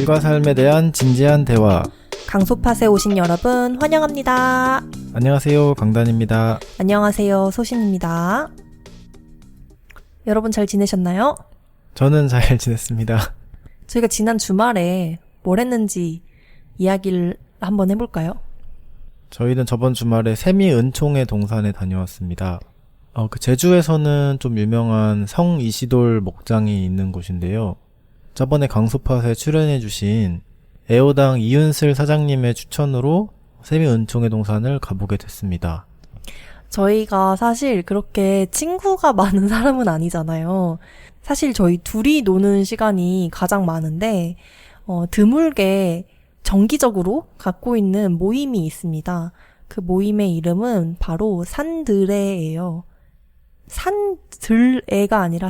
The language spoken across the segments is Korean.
일과 삶에 대한 진지한 대화. 강소팟에 오신 여러분 환영합니다. 안녕하세요, 강단입니다. 안녕하세요, 소신입니다. 여러분 잘 지내셨나요? 저는 잘 지냈습니다. 저희가 지난 주말에 뭘 했는지 이야기를 한번 해볼까요? 저희는 저번 주말에 세미은총의 동산에 다녀왔습니다. 제주에서는 좀 유명한 성 이시돌 목장이 있는 곳인데요. 저번에 강소팟에 출연해주신 애호당 이윤슬 사장님의 추천으로 세미은총의 동산을 가보게 됐습니다. 저희가 사실 그렇게 친구가 많은 사람은 아니잖아요. 사실 저희 둘이 노는 시간이 가장 많은데 드물게 정기적으로 갖고 있는 모임이 있습니다. 그 모임의 이름은 바로 산드레예요. 산들애가 아니라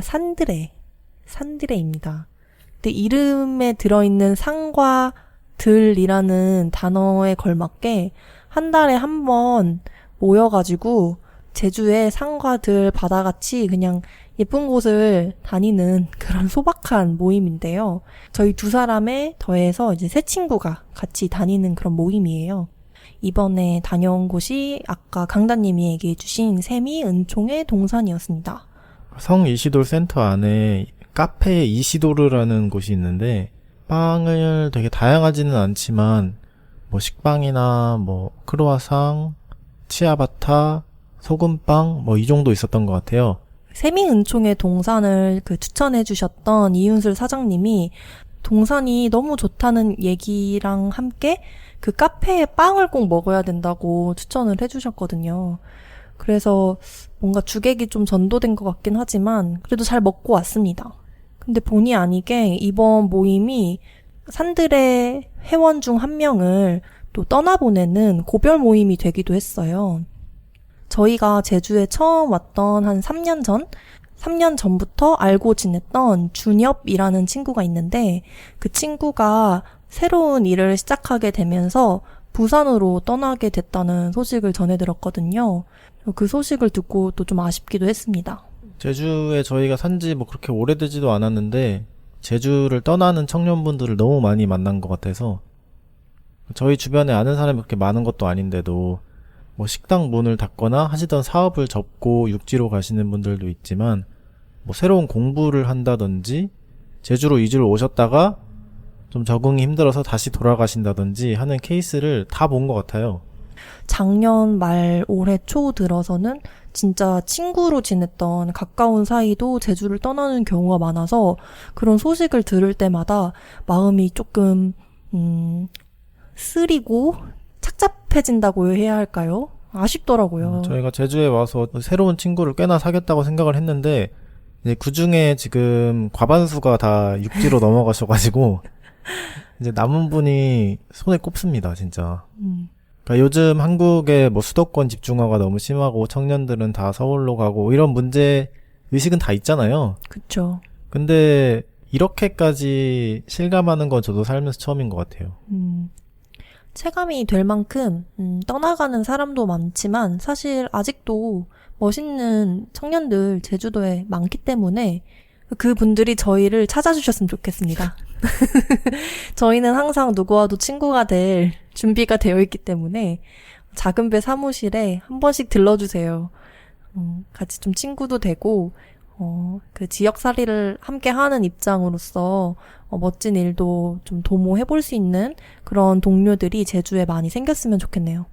산드레입니다. 근데 이름에 들어있는 산과 들이라는 단어에 걸맞게 한 달에 한 번 모여가지고 제주의 산과 들, 바다같이 그냥 예쁜 곳을 다니는 그런 소박한 모임인데요. 저희 두 사람에 더해서 이제 세 친구가 같이 다니는 그런 모임이에요. 이번에 다녀온 곳이 아까 강다님이 얘기해주신 세미은총의 동산이었습니다. 성 이시돌 센터 안에 카페 이시도르라는 곳이 있는데 빵을 되게 다양하지는 않지만 식빵이나 크로와상, 치아바타, 소금빵 이 정도 있었던 것 같아요. 세미은총의 동산을 추천해주셨던 이윤슬 사장님이 동산이 너무 좋다는 얘기랑 함께 그 카페에 빵을 꼭 먹어야 된다고 추천을 해주셨거든요. 그래서 뭔가 주객이 좀 전도된 것 같긴 하지만 그래도 잘 먹고 왔습니다. 근데 본의 아니게 이번 모임이 산들의 회원 중 한 명을 또 떠나보내는 고별 모임이 되기도 했어요. 저희가 제주에 처음 왔던 한 3년 전부터 알고 지냈던 준엽이라는 친구가 있는데 그 친구가 새로운 일을 시작하게 되면서 부산으로 떠나게 됐다는 소식을 전해 들었거든요. 그 소식을 듣고 또 좀 아쉽기도 했습니다. 제주에 저희가 산지 그렇게 오래되지도 않았는데 제주를 떠나는 청년분들을 너무 많이 만난 것 같아서 저희 주변에 아는 사람이 그렇게 많은 것도 아닌데도 식당 문을 닫거나 하시던 사업을 접고 육지로 가시는 분들도 있지만 새로운 공부를 한다든지 제주로 이주를 오셨다가 좀 적응이 힘들어서 다시 돌아가신다든지 하는 케이스를 다 본 것 같아요. 작년 말 올해 초 들어서는 진짜 친구로 지냈던 가까운 사이도 제주를 떠나는 경우가 많아서 그런 소식을 들을 때마다 마음이 조금 쓰리고 착잡해진다고 해야 할까요? 아쉽더라고요. 저희가 제주에 와서 새로운 친구를 꽤나 사귀었다고 생각을 했는데 이제 그중에 지금 과반수가 다 육지로 넘어가셔가지고 이제 남은 분이 손에 꼽습니다, 진짜. 그러니까 요즘 한국의 수도권 집중화가 너무 심하고 청년들은 다 서울로 가고 이런 문제 의식은 다 있잖아요. 그쵸. 근데 이렇게까지 실감하는 건 저도 살면서 처음인 것 같아요. 체감이 될 만큼 떠나가는 사람도 많지만 사실 아직도 멋있는 청년들 제주도에 많기 때문에 그분들이 저희를 찾아주셨으면 좋겠습니다. 저희는 항상 누구와도 친구가 될 준비가 되어 있기 때문에 작은 배 사무실에 한 번씩 들러주세요. 같이 좀 친구도 되고 그 지역살이를 함께 하는 입장으로서 멋진 일도 좀 도모해볼 수 있는 그런 동료들이 제주에 많이 생겼으면 좋겠네요.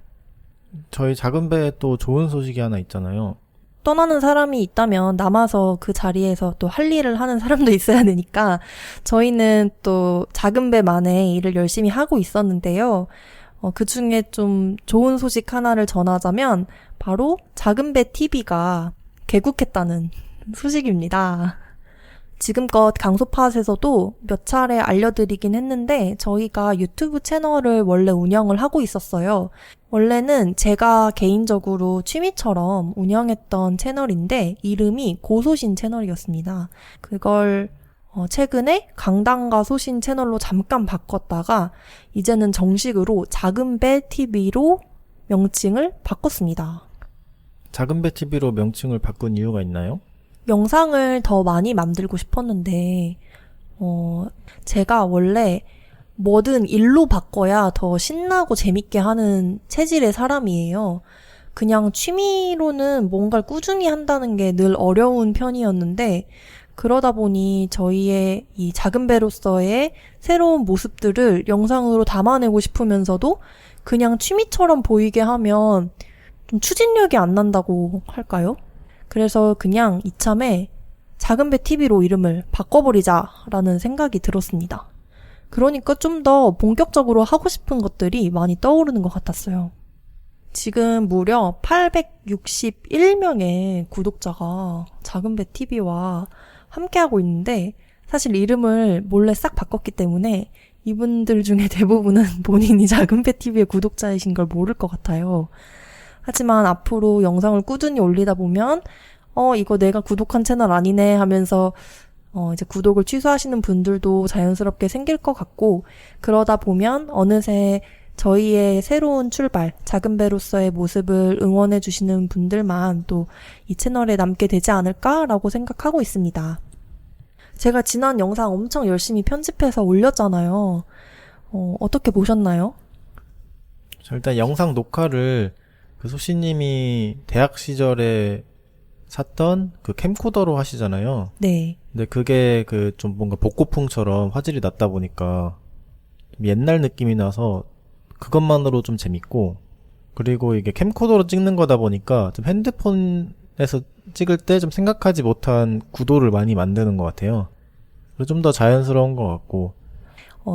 저희 작은 배에 또 좋은 소식이 하나 있잖아요. 떠나는 사람이 있다면 남아서 그 자리에서 또 할 일을 하는 사람도 있어야 되니까 저희는 또 작은 배만의 일을 열심히 하고 있었는데요. 그 중에 좀 좋은 소식 하나를 전하자면 바로 작은 배 TV가 개국했다는 소식입니다. 지금껏 강소팟에서도 몇 차례 알려드리긴 했는데 저희가 유튜브 채널을 원래 운영을 하고 있었어요. 원래는 제가 개인적으로 취미처럼 운영했던 채널인데 이름이 고소신 채널이었습니다. 그걸 최근에 강단과 소신 채널로 잠깐 바꿨다가 이제는 정식으로 작은배 TV로 명칭을 바꿨습니다. 작은배 TV로 명칭을 바꾼 이유가 있나요? 영상을 더 많이 만들고 싶었는데 제가 원래 뭐든 일로 바꿔야 더 신나고 재밌게 하는 체질의 사람이에요. 그냥 취미로는 뭔가를 꾸준히 한다는 게 늘 어려운 편이었는데, 그러다 보니 저희의 이 작은 배로서의 새로운 모습들을 영상으로 담아내고 싶으면서도 그냥 취미처럼 보이게 하면 좀 추진력이 안 난다고 할까요? 그래서 그냥 이참에 작은 배 TV로 이름을 바꿔버리자라는 생각이 들었습니다. 그러니까 좀 더 본격적으로 하고 싶은 것들이 많이 떠오르는 것 같았어요. 지금 무려 861명의 구독자가 작은 배 TV와 함께하고 있는데, 사실 이름을 몰래 싹 바꿨기 때문에 이분들 중에 대부분은 본인이 작은 배 TV의 구독자이신 걸 모를 것 같아요. 하지만 앞으로 영상을 꾸준히 올리다 보면 이거 내가 구독한 채널 아니네 하면서 이제 구독을 취소하시는 분들도 자연스럽게 생길 것 같고, 그러다 보면 어느새 저희의 새로운 출발, 작은 배로서의 모습을 응원해주시는 분들만 또 이 채널에 남게 되지 않을까라고 생각하고 있습니다. 제가 지난 영상 엄청 열심히 편집해서 올렸잖아요. 어떻게 보셨나요? 저 일단 영상 녹화를 그 소씨님이 대학 시절에 샀던 그 캠코더로 하시잖아요. 네. 근데 그게 그 좀 뭔가 복고풍처럼 화질이 낮다 보니까 좀 옛날 느낌이 나서 그것만으로 좀 재밌고, 그리고 이게 캠코더로 찍는 거다 보니까 좀 핸드폰에서 찍을 때 좀 생각하지 못한 구도를 많이 만드는 것 같아요. 그래서 좀 더 자연스러운 것 같고.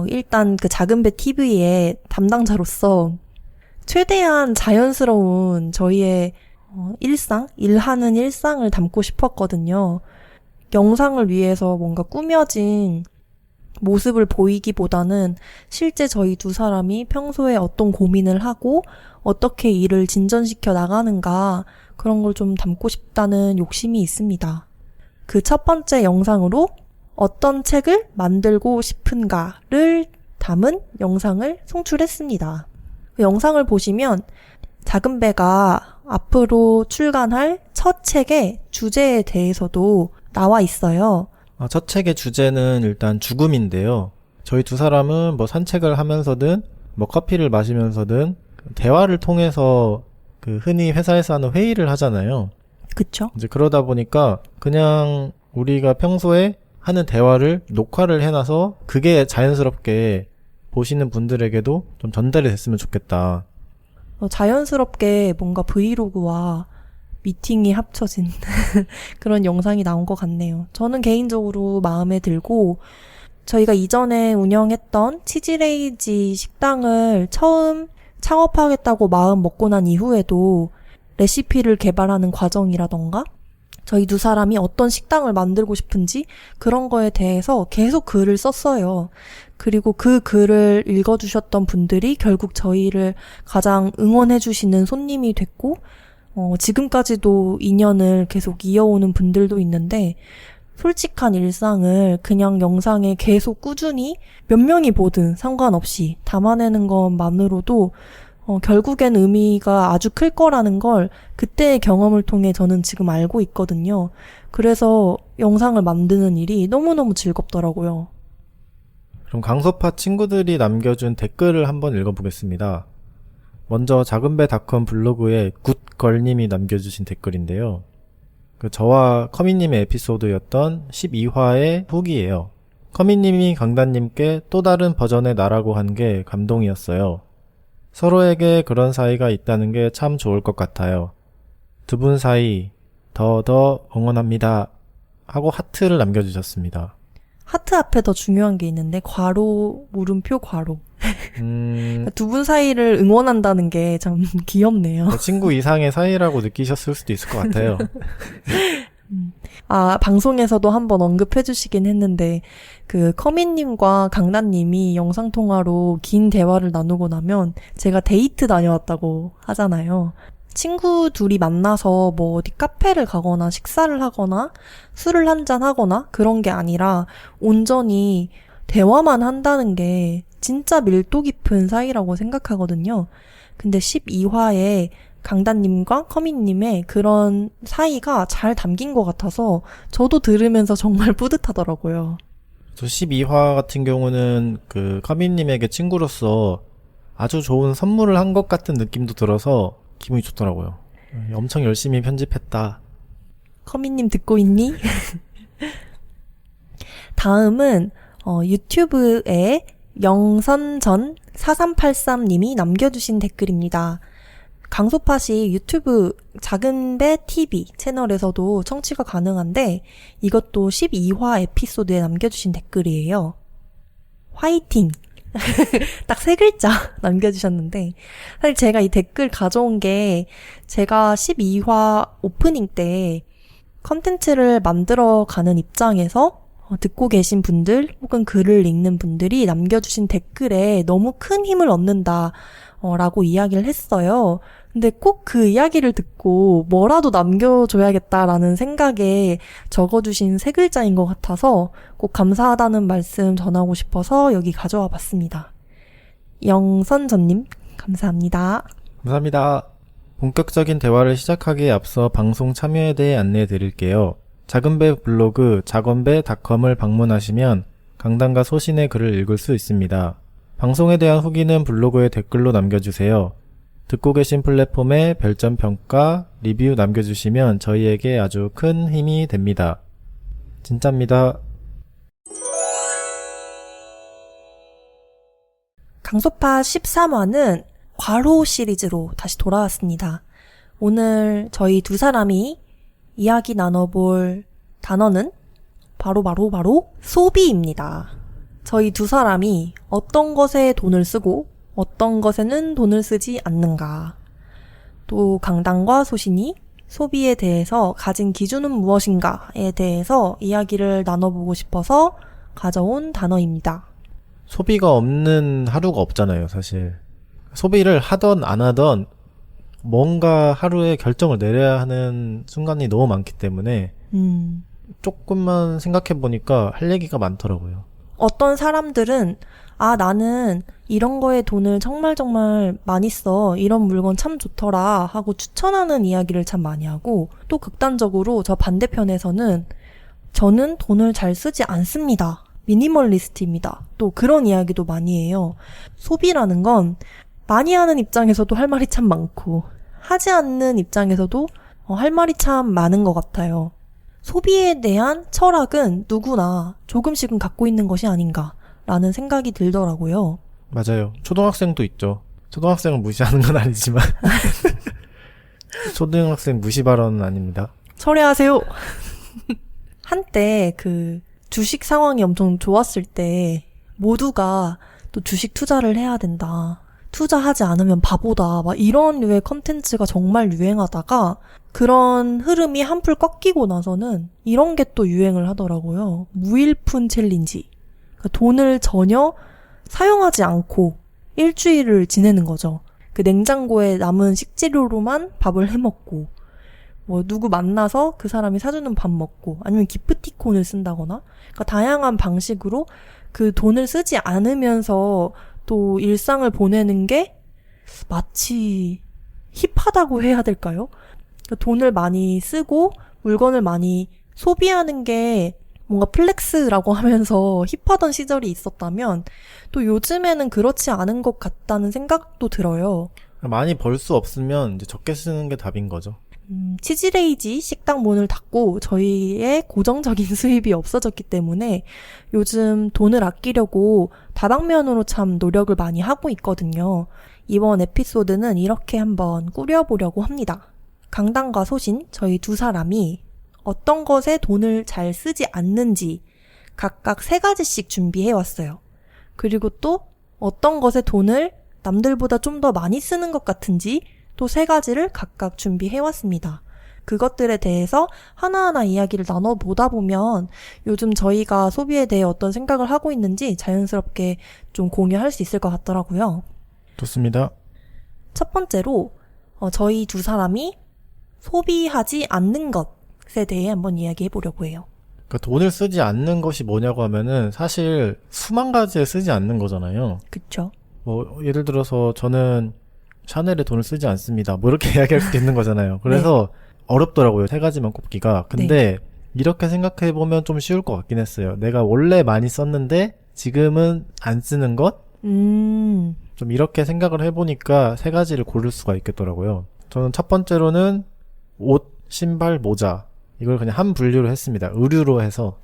일단 그 작은 배 TV의 담당자로서 최대한 자연스러운 저희의 일하는 일상을 담고 싶었거든요. 영상을 위해서 뭔가 꾸며진 모습을 보이기보다는 실제 저희 두 사람이 평소에 어떤 고민을 하고 어떻게 일을 진전시켜 나가는가, 그런 걸 좀 담고 싶다는 욕심이 있습니다. 그 첫 번째 영상으로 어떤 책을 만들고 싶은가를 담은 영상을 송출했습니다. 그 영상을 보시면 작은 배가 앞으로 출간할 첫 책의 주제에 대해서도 나와 있어요. 첫 책의 주제는 일단 죽음인데요. 저희 두 사람은 뭐 산책을 하면서든 뭐 커피를 마시면서든 대화를 통해서 그 흔히 회사에서 하는 회의를 하잖아요. 그쵸? 이제 그러다 보니까 그냥 우리가 평소에 하는 대화를 녹화를 해놔서 그게 자연스럽게 보시는 분들에게도 좀 전달이 됐으면 좋겠다. 자연스럽게 뭔가 브이로그와 미팅이 합쳐진 그런 영상이 나온 것 같네요. 저는 개인적으로 마음에 들고, 저희가 이전에 운영했던 치즈레이지 식당을 처음 창업하겠다고 마음 먹고 난 이후에도 레시피를 개발하는 과정이라던가 저희 두 사람이 어떤 식당을 만들고 싶은지 그런 거에 대해서 계속 글을 썼어요. 그리고 그 글을 읽어주셨던 분들이 결국 저희를 가장 응원해주시는 손님이 됐고, 지금까지도 인연을 계속 이어오는 분들도 있는데, 솔직한 일상을 그냥 영상에 계속 꾸준히 몇 명이 보든 상관없이 담아내는 것만으로도 결국엔 의미가 아주 클 거라는 걸 그때의 경험을 통해 저는 지금 알고 있거든요. 그래서 영상을 만드는 일이 너무너무 즐겁더라고요. 그럼 강서파 친구들이 남겨준 댓글을 한번 읽어보겠습니다. 먼저 작은배닷컴 블로그에 굿걸님이 남겨주신 댓글인데요. 저와 커미님의 에피소드였던 12화의 후기예요. 커미님이 강단님께 또 다른 버전의 나라고 한 게 감동이었어요. 서로에게 그런 사이가 있다는 게 참 좋을 것 같아요. 두 분 사이 더 응원합니다 하고 하트를 남겨주셨습니다. 하트 앞에 더 중요한 게 있는데, 괄호, 물음표, 괄호. 두 분 사이를 응원한다는 게 참 귀엽네요. 친구 이상의 사이라고 느끼셨을 수도 있을 것 같아요. 방송에서도 한번 언급해 주시긴 했는데, 그 커미님과 강단님이 영상통화로 긴 대화를 나누고 나면 제가 데이트 다녀왔다고 하잖아요. 친구 둘이 만나서 뭐 어디 카페를 가거나 식사를 하거나 술을 한잔 하거나 그런 게 아니라 온전히 대화만 한다는 게 진짜 밀도 깊은 사이라고 생각하거든요. 근데 12화에 강단님과 커미님의 그런 사이가 잘 담긴 것 같아서 저도 들으면서 정말 뿌듯하더라고요. 저 12화 같은 경우는 그 카미님에게 친구로서 아주 좋은 선물을 한 것 같은 느낌도 들어서 기분이 좋더라고요. 엄청 열심히 편집했다. 커미님 듣고 있니? 다음은 유튜브에 영선전 4383님이 남겨주신 댓글입니다. 강소팟이 유튜브 작은배 TV 채널에서도 청취가 가능한데 이것도 12화 에피소드에 남겨주신 댓글이에요. 화이팅! 딱 3글자 남겨주셨는데 사실 제가 이 댓글 가져온 게 제가 12화 오프닝 때 컨텐츠를 만들어 가는 입장에서 듣고 계신 분들 혹은 글을 읽는 분들이 남겨주신 댓글에 너무 큰 힘을 얻는다 라고 이야기를 했어요. 근데 꼭 그 이야기를 듣고 뭐라도 남겨줘야겠다라는 생각에 적어주신 3글자인 것 같아서 꼭 감사하다는 말씀 전하고 싶어서 여기 가져와 봤습니다. 영선전님 감사합니다. 감사합니다. 본격적인 대화를 시작하기에 앞서 방송 참여에 대해 안내해 드릴게요. 작은배 블로그 작은배닷컴을 방문하시면 강단과 소신의 글을 읽을 수 있습니다. 방송에 대한 후기는 블로그에 댓글로 남겨주세요. 듣고 계신 플랫폼에 별점 평가, 리뷰 남겨주시면 저희에게 아주 큰 힘이 됩니다. 진짜입니다. 강소파 13화는 과로 시리즈로 다시 돌아왔습니다. 오늘 저희 두 사람이 이야기 나눠볼 단어는 바로 소비입니다. 저희 두 사람이 어떤 것에 돈을 쓰고 어떤 것에는 돈을 쓰지 않는가. 또 강단과 소신이 소비에 대해서 가진 기준은 무엇인가에 대해서 이야기를 나눠보고 싶어서 가져온 단어입니다. 소비가 없는 하루가 없잖아요, 사실. 소비를 하던 안 하던 뭔가 하루에 결정을 내려야 하는 순간이 너무 많기 때문에 조금만 생각해보니까 할 얘기가 많더라고요. 어떤 사람들은 나는 이런 거에 돈을 정말 많이 써. 이런 물건 참 좋더라 하고 추천하는 이야기를 참 많이 하고 또 극단적으로 저 반대편에서는 저는 돈을 잘 쓰지 않습니다. 미니멀리스트입니다. 또 그런 이야기도 많이 해요. 소비라는 건 많이 하는 입장에서도 할 말이 참 많고 하지 않는 입장에서도 할 말이 참 많은 것 같아요. 소비에 대한 철학은 누구나 조금씩은 갖고 있는 것이 아닌가라는 생각이 들더라고요. 맞아요. 초등학생도 있죠. 초등학생을 무시하는 건 아니지만 초등학생 무시 발언은 아닙니다. 처리하세요. 한때 그 주식 상황이 엄청 좋았을 때 모두가 또 주식 투자를 해야 된다. 투자하지 않으면 바보다. 막 이런 류의 컨텐츠가 정말 유행하다가 그런 흐름이 한풀 꺾이고 나서는 이런 게 또 유행을 하더라고요. 무일푼 챌린지. 그러니까 돈을 전혀 사용하지 않고 일주일을 지내는 거죠. 그 냉장고에 남은 식재료로만 밥을 해먹고 뭐 누구 만나서 그 사람이 사주는 밥 먹고 아니면 기프티콘을 쓴다거나 그러니까 다양한 방식으로 그 돈을 쓰지 않으면서 또 일상을 보내는 게 마치 힙하다고 해야 될까요? 그러니까 돈을 많이 쓰고 물건을 많이 소비하는 게 뭔가 플렉스라고 하면서 힙하던 시절이 있었다면 또 요즘에는 그렇지 않은 것 같다는 생각도 들어요. 많이 벌 수 없으면 이제 적게 쓰는 게 답인 거죠. 치즈레이지 식당 문을 닫고 저희의 고정적인 수입이 없어졌기 때문에 요즘 돈을 아끼려고 다방면으로 참 노력을 많이 하고 있거든요. 이번 에피소드는 이렇게 한번 꾸려보려고 합니다. 강단과 소신, 저희 두 사람이 어떤 것에 돈을 잘 쓰지 않는지 각각 3가지씩 준비해왔어요. 그리고 또 어떤 것에 돈을 남들보다 좀 더 많이 쓰는 것 같은지 또 3가지를 각각 준비해왔습니다. 그것들에 대해서 하나하나 이야기를 나눠보다 보면 요즘 저희가 소비에 대해 어떤 생각을 하고 있는지 자연스럽게 좀 공유할 수 있을 것 같더라고요. 좋습니다. 첫 번째로 저희 두 사람이 소비하지 않는 것에 대해 한번 이야기해 보려고 해요. 그러니까 돈을 쓰지 않는 것이 뭐냐고 하면은 사실 수만 가지에 쓰지 않는 거잖아요. 그쵸? 뭐 예를 들어서 저는 샤넬에 돈을 쓰지 않습니다. 뭐 이렇게 이야기할 수도 있는 거잖아요. 그래서 어렵더라고요. 3가지만 꼽기가. 근데 이렇게 생각해보면 좀 쉬울 것 같긴 했어요. 내가 원래 많이 썼는데 지금은 안 쓰는 것? 좀 이렇게 생각을 해보니까 세 가지를 고를 수가 있겠더라고요. 저는 첫 번째로는 옷, 신발, 모자 이걸 그냥 한 분류로 했습니다. 의류로 해서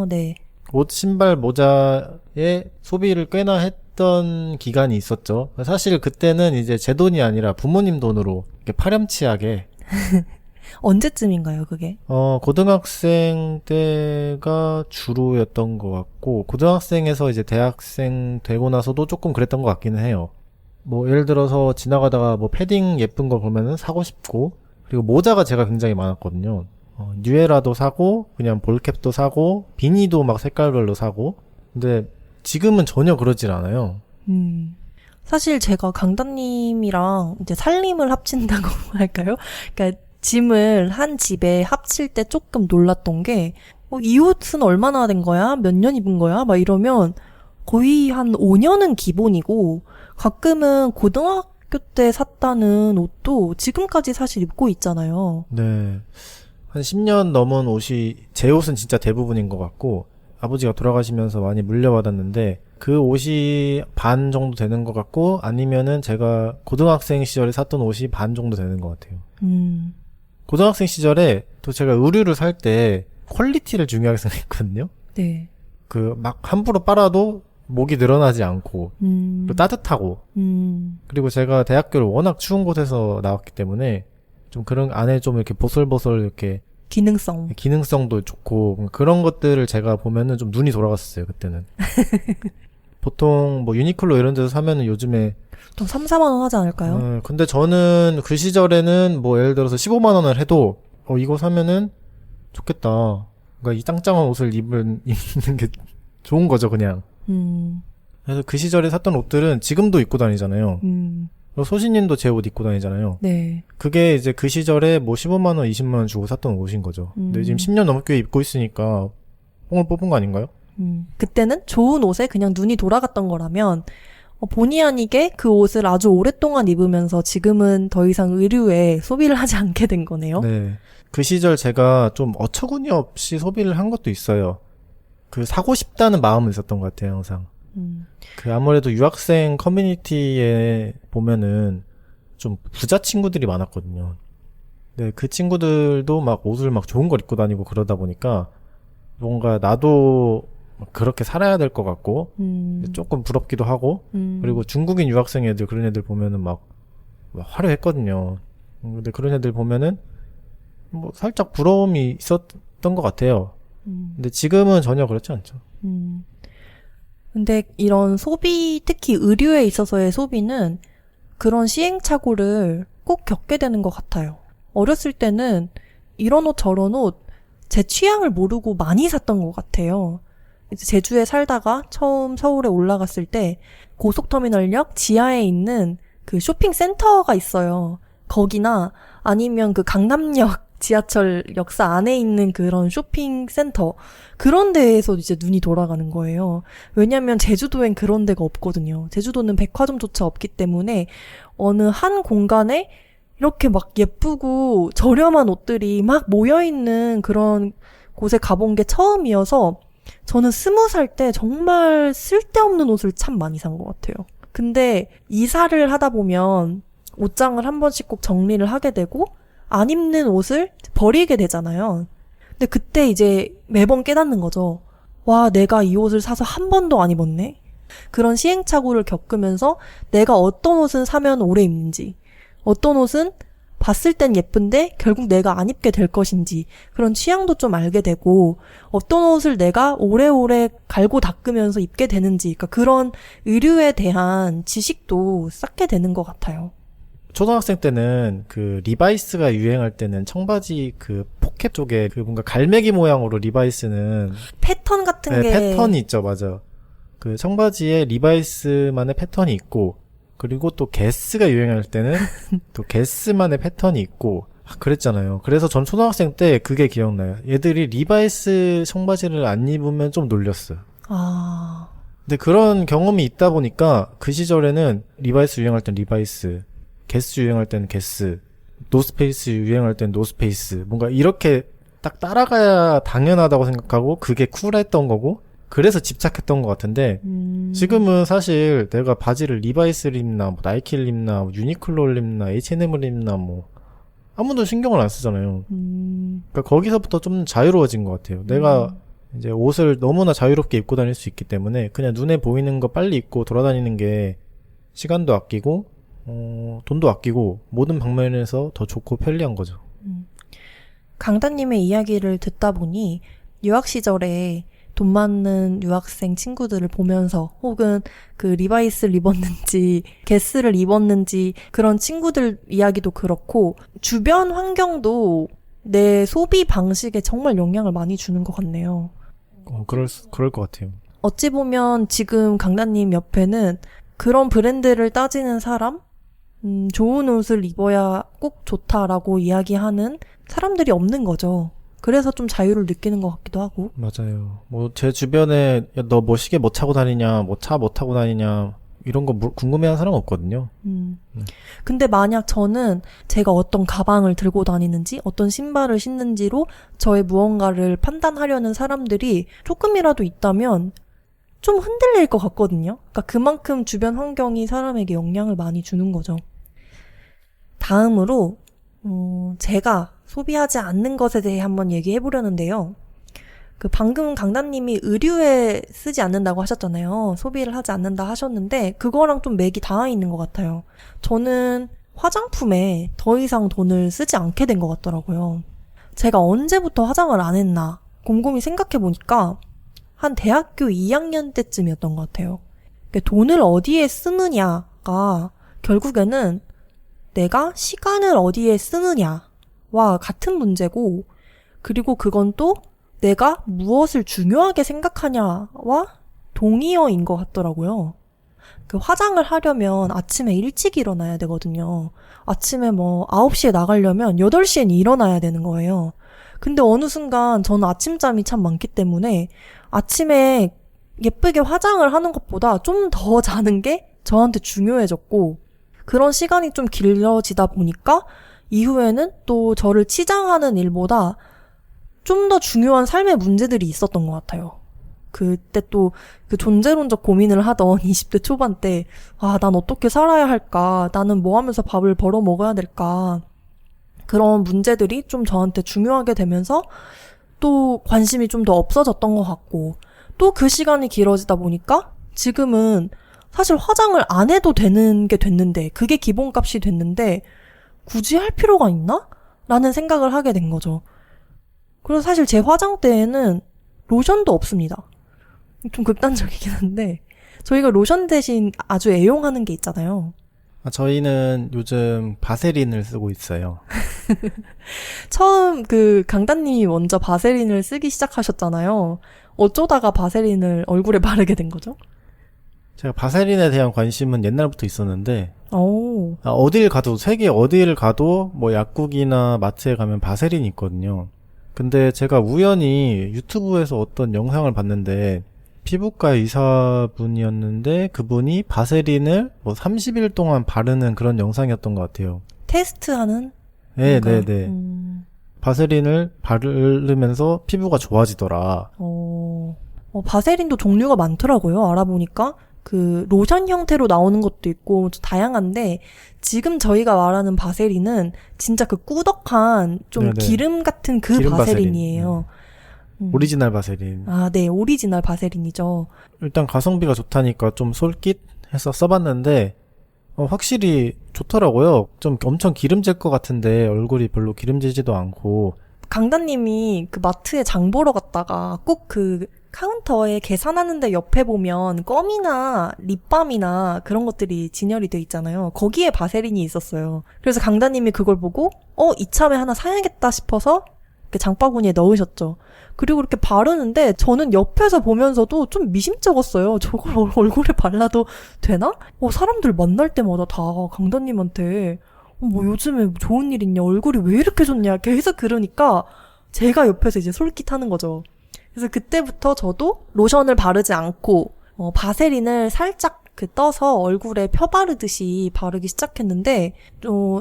네. 옷, 신발, 모자의 소비를 꽤나 했던 기간이 있었죠. 사실 그때는 이제 제 돈이 아니라 부모님 돈으로 이렇게 파렴치하게 언제쯤인가요, 그게? 고등학생 때가 주로였던 것 같고, 고등학생에서 이제 대학생 되고 나서도 조금 그랬던 것 같기는 해요. 뭐, 예를 들어서 지나가다가 뭐 패딩 예쁜 거 보면은 사고 싶고, 그리고 모자가 제가 굉장히 많았거든요. 뉴에라도 사고, 그냥 볼캡도 사고, 비니도 막 색깔별로 사고, 근데 지금은 전혀 그러질 않아요. 사실 제가 강다님이랑 이제 살림을 합친다고 할까요? 그러니까 짐을 한 집에 합칠 때 조금 놀랐던 게, 이 옷은 얼마나 된 거야? 몇 년 입은 거야? 막 이러면 거의 한 5년은 기본이고, 가끔은 고등학교 때 샀다는 옷도 지금까지 사실 입고 있잖아요. 네. 한 10년 넘은 옷이, 제 옷은 진짜 대부분인 것 같고, 아버지가 돌아가시면서 많이 물려받았는데, 그 옷이 반 정도 되는 것 같고, 아니면은 제가 고등학생 시절에 샀던 옷이 반 정도 되는 것 같아요. 고등학생 시절에 또 제가 의류를 살 때 퀄리티를 중요하게 생각했거든요. 네. 막 함부로 빨아도 목이 늘어나지 않고, 또 따뜻하고, 그리고 제가 대학교를 워낙 추운 곳에서 나왔기 때문에, 좀 그런 안에 좀 이렇게 보슬보슬 이렇게 기능성도 좋고 그런 것들을 제가 보면은 좀 눈이 돌아갔었어요 그때는. 보통 뭐 유니클로 이런 데서 사면은 요즘에 또 3, 4만 원 하지 않을까요? 근데 저는 그 시절에는 뭐 예를 들어서 15만 원을 해도 이거 사면은 좋겠다. 그러니까 이 짱짱한 옷을 입는 게 좋은 거죠 그냥. 그래서 그 시절에 샀던 옷들은 지금도 입고 다니잖아요. 소신님도 제 옷 입고 다니잖아요. 네. 그게 이제 그 시절에 뭐 15만 원, 20만 원 주고 샀던 옷인 거죠. 근데 지금 10년 넘게 입고 있으니까 뽕을 뽑은 거 아닌가요? 그때는 좋은 옷에 그냥 눈이 돌아갔던 거라면 본의 아니게 그 옷을 아주 오랫동안 입으면서 지금은 더 이상 의류에 소비를 하지 않게 된 거네요. 네. 그 시절 제가 좀 어처구니 없이 소비를 한 것도 있어요. 사고 싶다는 마음은 있었던 것 같아요, 항상. 아무래도 유학생 커뮤니티에 보면은 좀 부자 친구들이 많았거든요. 네, 그 친구들도 막 옷을 막 좋은 걸 입고 다니고 그러다 보니까 뭔가 나도 그렇게 살아야 될 것 같고 조금 부럽기도 하고 그리고 중국인 유학생 애들 그런 애들 보면은 막 화려했거든요. 근데 그런 애들 보면은 뭐 살짝 부러움이 있었던 것 같아요. 근데 지금은 전혀 그렇지 않죠. 근데 이런 소비, 특히 의류에 있어서의 소비는 그런 시행착오를 꼭 겪게 되는 것 같아요. 어렸을 때는 이런 옷 저런 옷 제 취향을 모르고 많이 샀던 것 같아요. 이제 제주에 살다가 처음 서울에 올라갔을 때 고속터미널역 지하에 있는 그 쇼핑센터가 있어요. 거기나 아니면 그 강남역 지하철 역사 안에 있는 그런 쇼핑센터 그런 데에서 이제 눈이 돌아가는 거예요. 왜냐면 제주도엔 그런 데가 없거든요. 제주도는 백화점조차 없기 때문에 어느 한 공간에 이렇게 막 예쁘고 저렴한 옷들이 막 모여있는 그런 곳에 가본 게 처음이어서 저는 20살 때 정말 쓸데없는 옷을 참 많이 산 것 같아요. 근데 이사를 하다 보면 옷장을 한 번씩 꼭 정리를 하게 되고 안 입는 옷을 버리게 되잖아요. 근데 그때 이제 매번 깨닫는 거죠. 와, 내가 이 옷을 사서 한 번도 안 입었네? 그런 시행착오를 겪으면서 내가 어떤 옷은 사면 오래 입는지, 어떤 옷은 봤을 땐 예쁜데 결국 내가 안 입게 될 것인지 그런 취향도 좀 알게 되고 어떤 옷을 내가 오래오래 갈고 닦으면서 입게 되는지 그러니까 그런 의류에 대한 지식도 쌓게 되는 것 같아요. 초등학생 때는 리바이스가 유행할 때는 청바지 포켓 쪽에 뭔가 갈매기 모양으로 리바이스는 패턴 같은 네, 게 패턴이 있죠, 맞아. 청바지에 리바이스만의 패턴이 있고 그리고 또 게스가 유행할 때는 또 게스만의 패턴이 있고 그랬잖아요. 그래서 전 초등학생 때 그게 기억나요. 얘들이 리바이스 청바지를 안 입으면 좀 놀렸어요. 근데 그런 경험이 있다 보니까 그 시절에는 리바이스 유행할 땐 리바이스, 게스 유행할 때는 게스, 노스페이스 유행할 땐 노스페이스 뭔가 이렇게 딱 따라가야 당연하다고 생각하고 그게 쿨했던 거고 그래서 집착했던 것 같은데 지금은 사실 내가 바지를 리바이스를 입나 뭐 나이키를 입나 뭐 유니클로를 입나 H&M을 입나 뭐 아무도 신경을 안 쓰잖아요. 그러니까 거기서부터 좀 자유로워진 것 같아요. 내가 이제 옷을 너무나 자유롭게 입고 다닐 수 있기 때문에 그냥 눈에 보이는 거 빨리 입고 돌아다니는 게 시간도 아끼고 돈도 아끼고 모든 방면에서 더 좋고 편리한 거죠. 강다님의 이야기를 듣다 보니 유학 시절에 돈 많은 유학생 친구들을 보면서 혹은 그 리바이스를 입었는지 게스를 입었는지 그런 친구들 이야기도 그렇고 주변 환경도 내 소비 방식에 정말 영향을 많이 주는 것 같네요. 그럴 것 같아요. 어찌 보면 지금 강다님 옆에는 그런 브랜드를 따지는 사람, 좋은 옷을 입어야 꼭 좋다라고 이야기하는 사람들이 없는 거죠. 그래서 좀 자유를 느끼는 것 같기도 하고. 맞아요. 뭐 제 주변에 너 뭐 시계 뭐 차고 다니냐, 뭐 차 뭐 타고 다니냐 이런 거 궁금해하는 사람 없거든요. 근데 만약 저는 제가 어떤 가방을 들고 다니는지 어떤 신발을 신는지로 저의 무언가를 판단하려는 사람들이 조금이라도 있다면 좀 흔들릴 것 같거든요. 그러니까 그만큼 주변 환경이 사람에게 영향을 많이 주는 거죠. 다음으로 제가 소비하지 않는 것에 대해 한번 얘기해 보려는데요. 그 방금 강단님이 의류에 쓰지 않는다고 하셨잖아요. 소비를 하지 않는다 하셨는데 그거랑 좀 맥이 닿아 있는 것 같아요. 저는 화장품에 더 이상 돈을 쓰지 않게 된 것 같더라고요. 제가 언제부터 화장을 안 했나 곰곰이 생각해 보니까 한 대학교 2학년 때쯤이었던 것 같아요. 돈을 어디에 쓰느냐가 결국에는 내가 시간을 어디에 쓰느냐와 같은 문제고, 그리고 그건 또 내가 무엇을 중요하게 생각하냐와 동의어인 것 같더라고요. 그 화장을 하려면 아침에 일찍 일어나야 되거든요. 아침에 뭐 9시에 나가려면 8시엔 일어나야 되는 거예요. 근데 어느 순간 저는 아침잠이 참 많기 때문에 아침에 예쁘게 화장을 하는 것보다 좀 더 자는 게 저한테 중요해졌고, 그런 시간이 좀 길어지다 보니까 이후에는 또 저를 치장하는 일보다 좀 더 중요한 삶의 문제들이 있었던 것 같아요. 그때 또 그 존재론적 고민을 하던 20대 초반 때, 난 어떻게 살아야 할까? 나는 뭐 하면서 밥을 벌어 먹어야 될까? 그런 문제들이 좀 저한테 중요하게 되면서 또 관심이 좀 더 없어졌던 것 같고, 또 그 시간이 길어지다 보니까 지금은 사실 화장을 안 해도 되는 게 됐는데, 그게 기본값이 됐는데 굳이 할 필요가 있나? 라는 생각을 하게 된 거죠. 그래서 사실 제 화장대에는 로션도 없습니다. 좀 극단적이긴 한데 저희가 로션 대신 아주 애용하는 게 있잖아요. 저희는 요즘 바세린을 쓰고 있어요. 처음 그 강단님이 먼저 바세린을 쓰기 시작하셨잖아요. 어쩌다가 바세린을 얼굴에 바르게 된 거죠? 제가 바세린에 대한 관심은 옛날부터 있었는데, 오. 어딜 가도, 세계 어딜 가도 뭐 약국이나 마트에 가면 바세린이 있거든요. 근데 제가 우연히 유튜브에서 어떤 영상을 봤는데, 피부과 의사분이었는데 그분이 바세린을 뭐 30일 동안 바르는 그런 영상이었던 것 같아요. 테스트하는? 네네네. 바세린을 바르면서 피부가 좋아지더라. 바세린도 종류가 많더라고요. 알아보니까. 그 로션 형태로 나오는 것도 있고 다양한데, 지금 저희가 말하는 바세린은 진짜 그 꾸덕한 좀 네네. 기름 같은 그 기름 바세린이에요. 오리지널 바세린. 네, 오리지널 바세린이죠. 일단 가성비가 좋다니까 좀 솔깃해서 써봤는데 확실히 좋더라고요. 좀 엄청 기름질 것 같은데 얼굴이 별로 기름지지도 않고. 강단님이 그 마트에 장 보러 갔다가 꼭 그 카운터에 계산하는데 옆에 보면 껌이나 립밤이나 그런 것들이 진열이 돼 있잖아요. 거기에 바세린이 있었어요. 그래서 강단님이 그걸 보고 이참에 하나 사야겠다 싶어서 그 장바구니에 넣으셨죠. 그리고 이렇게 바르는데 저는 옆에서 보면서도 좀 미심쩍었어요. 저걸 얼굴에 발라도 되나? 사람들 만날 때마다 다 강단님한테 뭐 요즘에 좋은 일 있냐? 얼굴이 왜 이렇게 좋냐? 계속 그러니까 제가 옆에서 이제 솔깃하는 거죠. 그래서 그때부터 저도 로션을 바르지 않고 바세린을 살짝 떠서 얼굴에 펴 바르듯이 바르기 시작했는데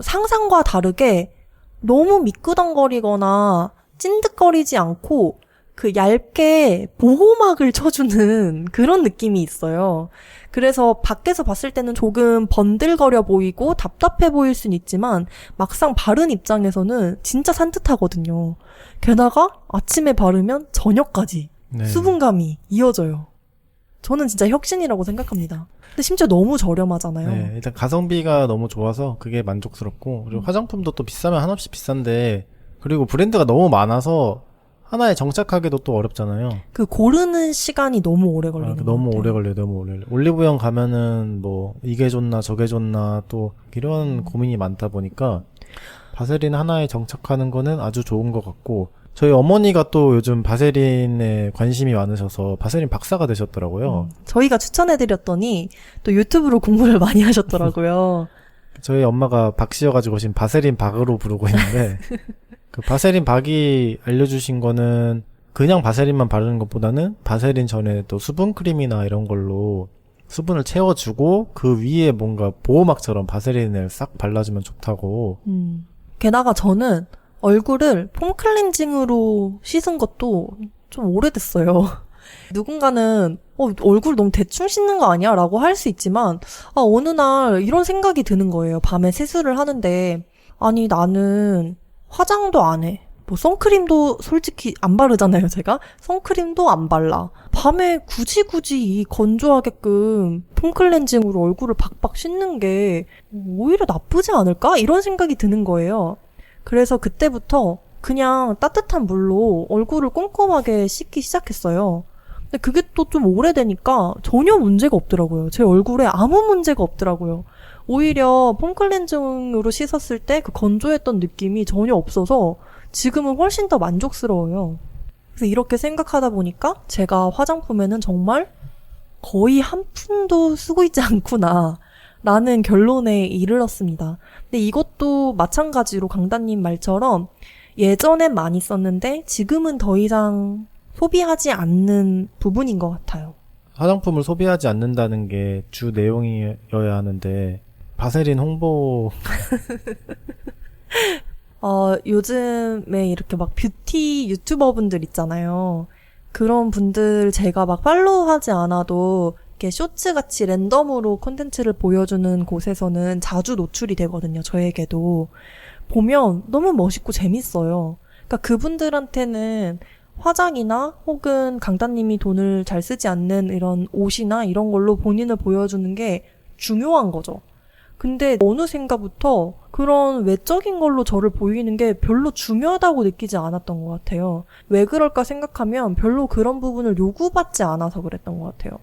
상상과 다르게 너무 미끄덩거리거나 찐득거리지 않고 그 얇게 보호막을 쳐주는 그런 느낌이 있어요. 그래서 밖에서 봤을 때는 조금 번들거려 보이고 답답해 보일 순 있지만 막상 바른 입장에서는 진짜 산뜻하거든요. 게다가 아침에 바르면 저녁까지 네. 수분감이 이어져요. 저는 진짜 혁신이라고 생각합니다. 근데 심지어 너무 저렴하잖아요. 네, 일단 가성비가 너무 좋아서 그게 만족스럽고, 그리고 화장품도 또 비싸면 한없이 비싼데, 그리고 브랜드가 너무 많아서 하나에 정착하기도 또 어렵잖아요. 그 고르는 시간이 너무 오래 걸리는 것 너무 같아요. 오래 걸려요, 너무 오래 걸려요. 올리브영 가면은 뭐 이게 좋나 저게 좋나 또 이런 고민이 많다 보니까 바세린 하나에 정착하는 거는 아주 좋은 것 같고, 저희 어머니가 또 요즘 바세린에 관심이 많으셔서 바세린 박사가 되셨더라고요. 저희가 추천해드렸더니 또 유튜브로 공부를 많이 하셨더라고요. 저희 엄마가 박씨여가지고 지금 바세린 박으로 부르고 있는데 그 바세린 박이 알려주신 거는 그냥 바세린만 바르는 것보다는 바세린 전에 또 수분크림이나 이런 걸로 수분을 채워주고 그 위에 뭔가 보호막처럼 바세린을 싹 발라주면 좋다고. 게다가 저는 얼굴을 폼 클렌징으로 씻은 것도 좀 오래됐어요. 누군가는 얼굴 너무 대충 씻는 거 아니야? 라고 할 수 있지만 어느 날 이런 생각이 드는 거예요. 밤에 세수를 하는데 아니 나는 화장도 안 해. 뭐 선크림도 솔직히 안 바르잖아요, 제가. 선크림도 안 발라. 밤에 굳이 이 건조하게끔 폼 클렌징으로 얼굴을 박박 씻는 게 오히려 나쁘지 않을까? 이런 생각이 드는 거예요. 그래서 그때부터 그냥 따뜻한 물로 얼굴을 꼼꼼하게 씻기 시작했어요. 근데 그게 또 좀 오래되니까 전혀 문제가 없더라고요. 제 얼굴에 아무 문제가 없더라고요. 오히려 폼 클렌징으로 씻었을 때 그 건조했던 느낌이 전혀 없어서 지금은 훨씬 더 만족스러워요. 그래서 이렇게 생각하다 보니까 제가 화장품에는 정말 거의 한 푼도 쓰고 있지 않구나 라는 결론에 이르렀습니다. 근데 이것도 마찬가지로 강다님 말처럼 예전엔 많이 썼는데 지금은 더 이상 소비하지 않는 부분인 것 같아요. 화장품을 소비하지 않는다는 게 주 내용이어야 하는데 바세린 홍보 요즘에 이렇게 막 뷰티 유튜버 분들 있잖아요. 그런 분들 제가 막 팔로우하지 않아도 이렇게 쇼츠같이 랜덤으로 콘텐츠를 보여주는 곳에서는 자주 노출이 되거든요. 저에게도. 보면 너무 멋있고 재밌어요. 그러니까 그분들한테는 화장이나 혹은 강다님이 돈을 잘 쓰지 않는 이런 옷이나 이런 걸로 본인을 보여주는 게 중요한 거죠. 근데 어느샌가부터 그런 외적인 걸로 저를 보이는 게 별로 중요하다고 느끼지 않았던 것 같아요. 왜 그럴까 생각하면 별로 그런 부분을 요구받지 않아서 그랬던 것 같아요.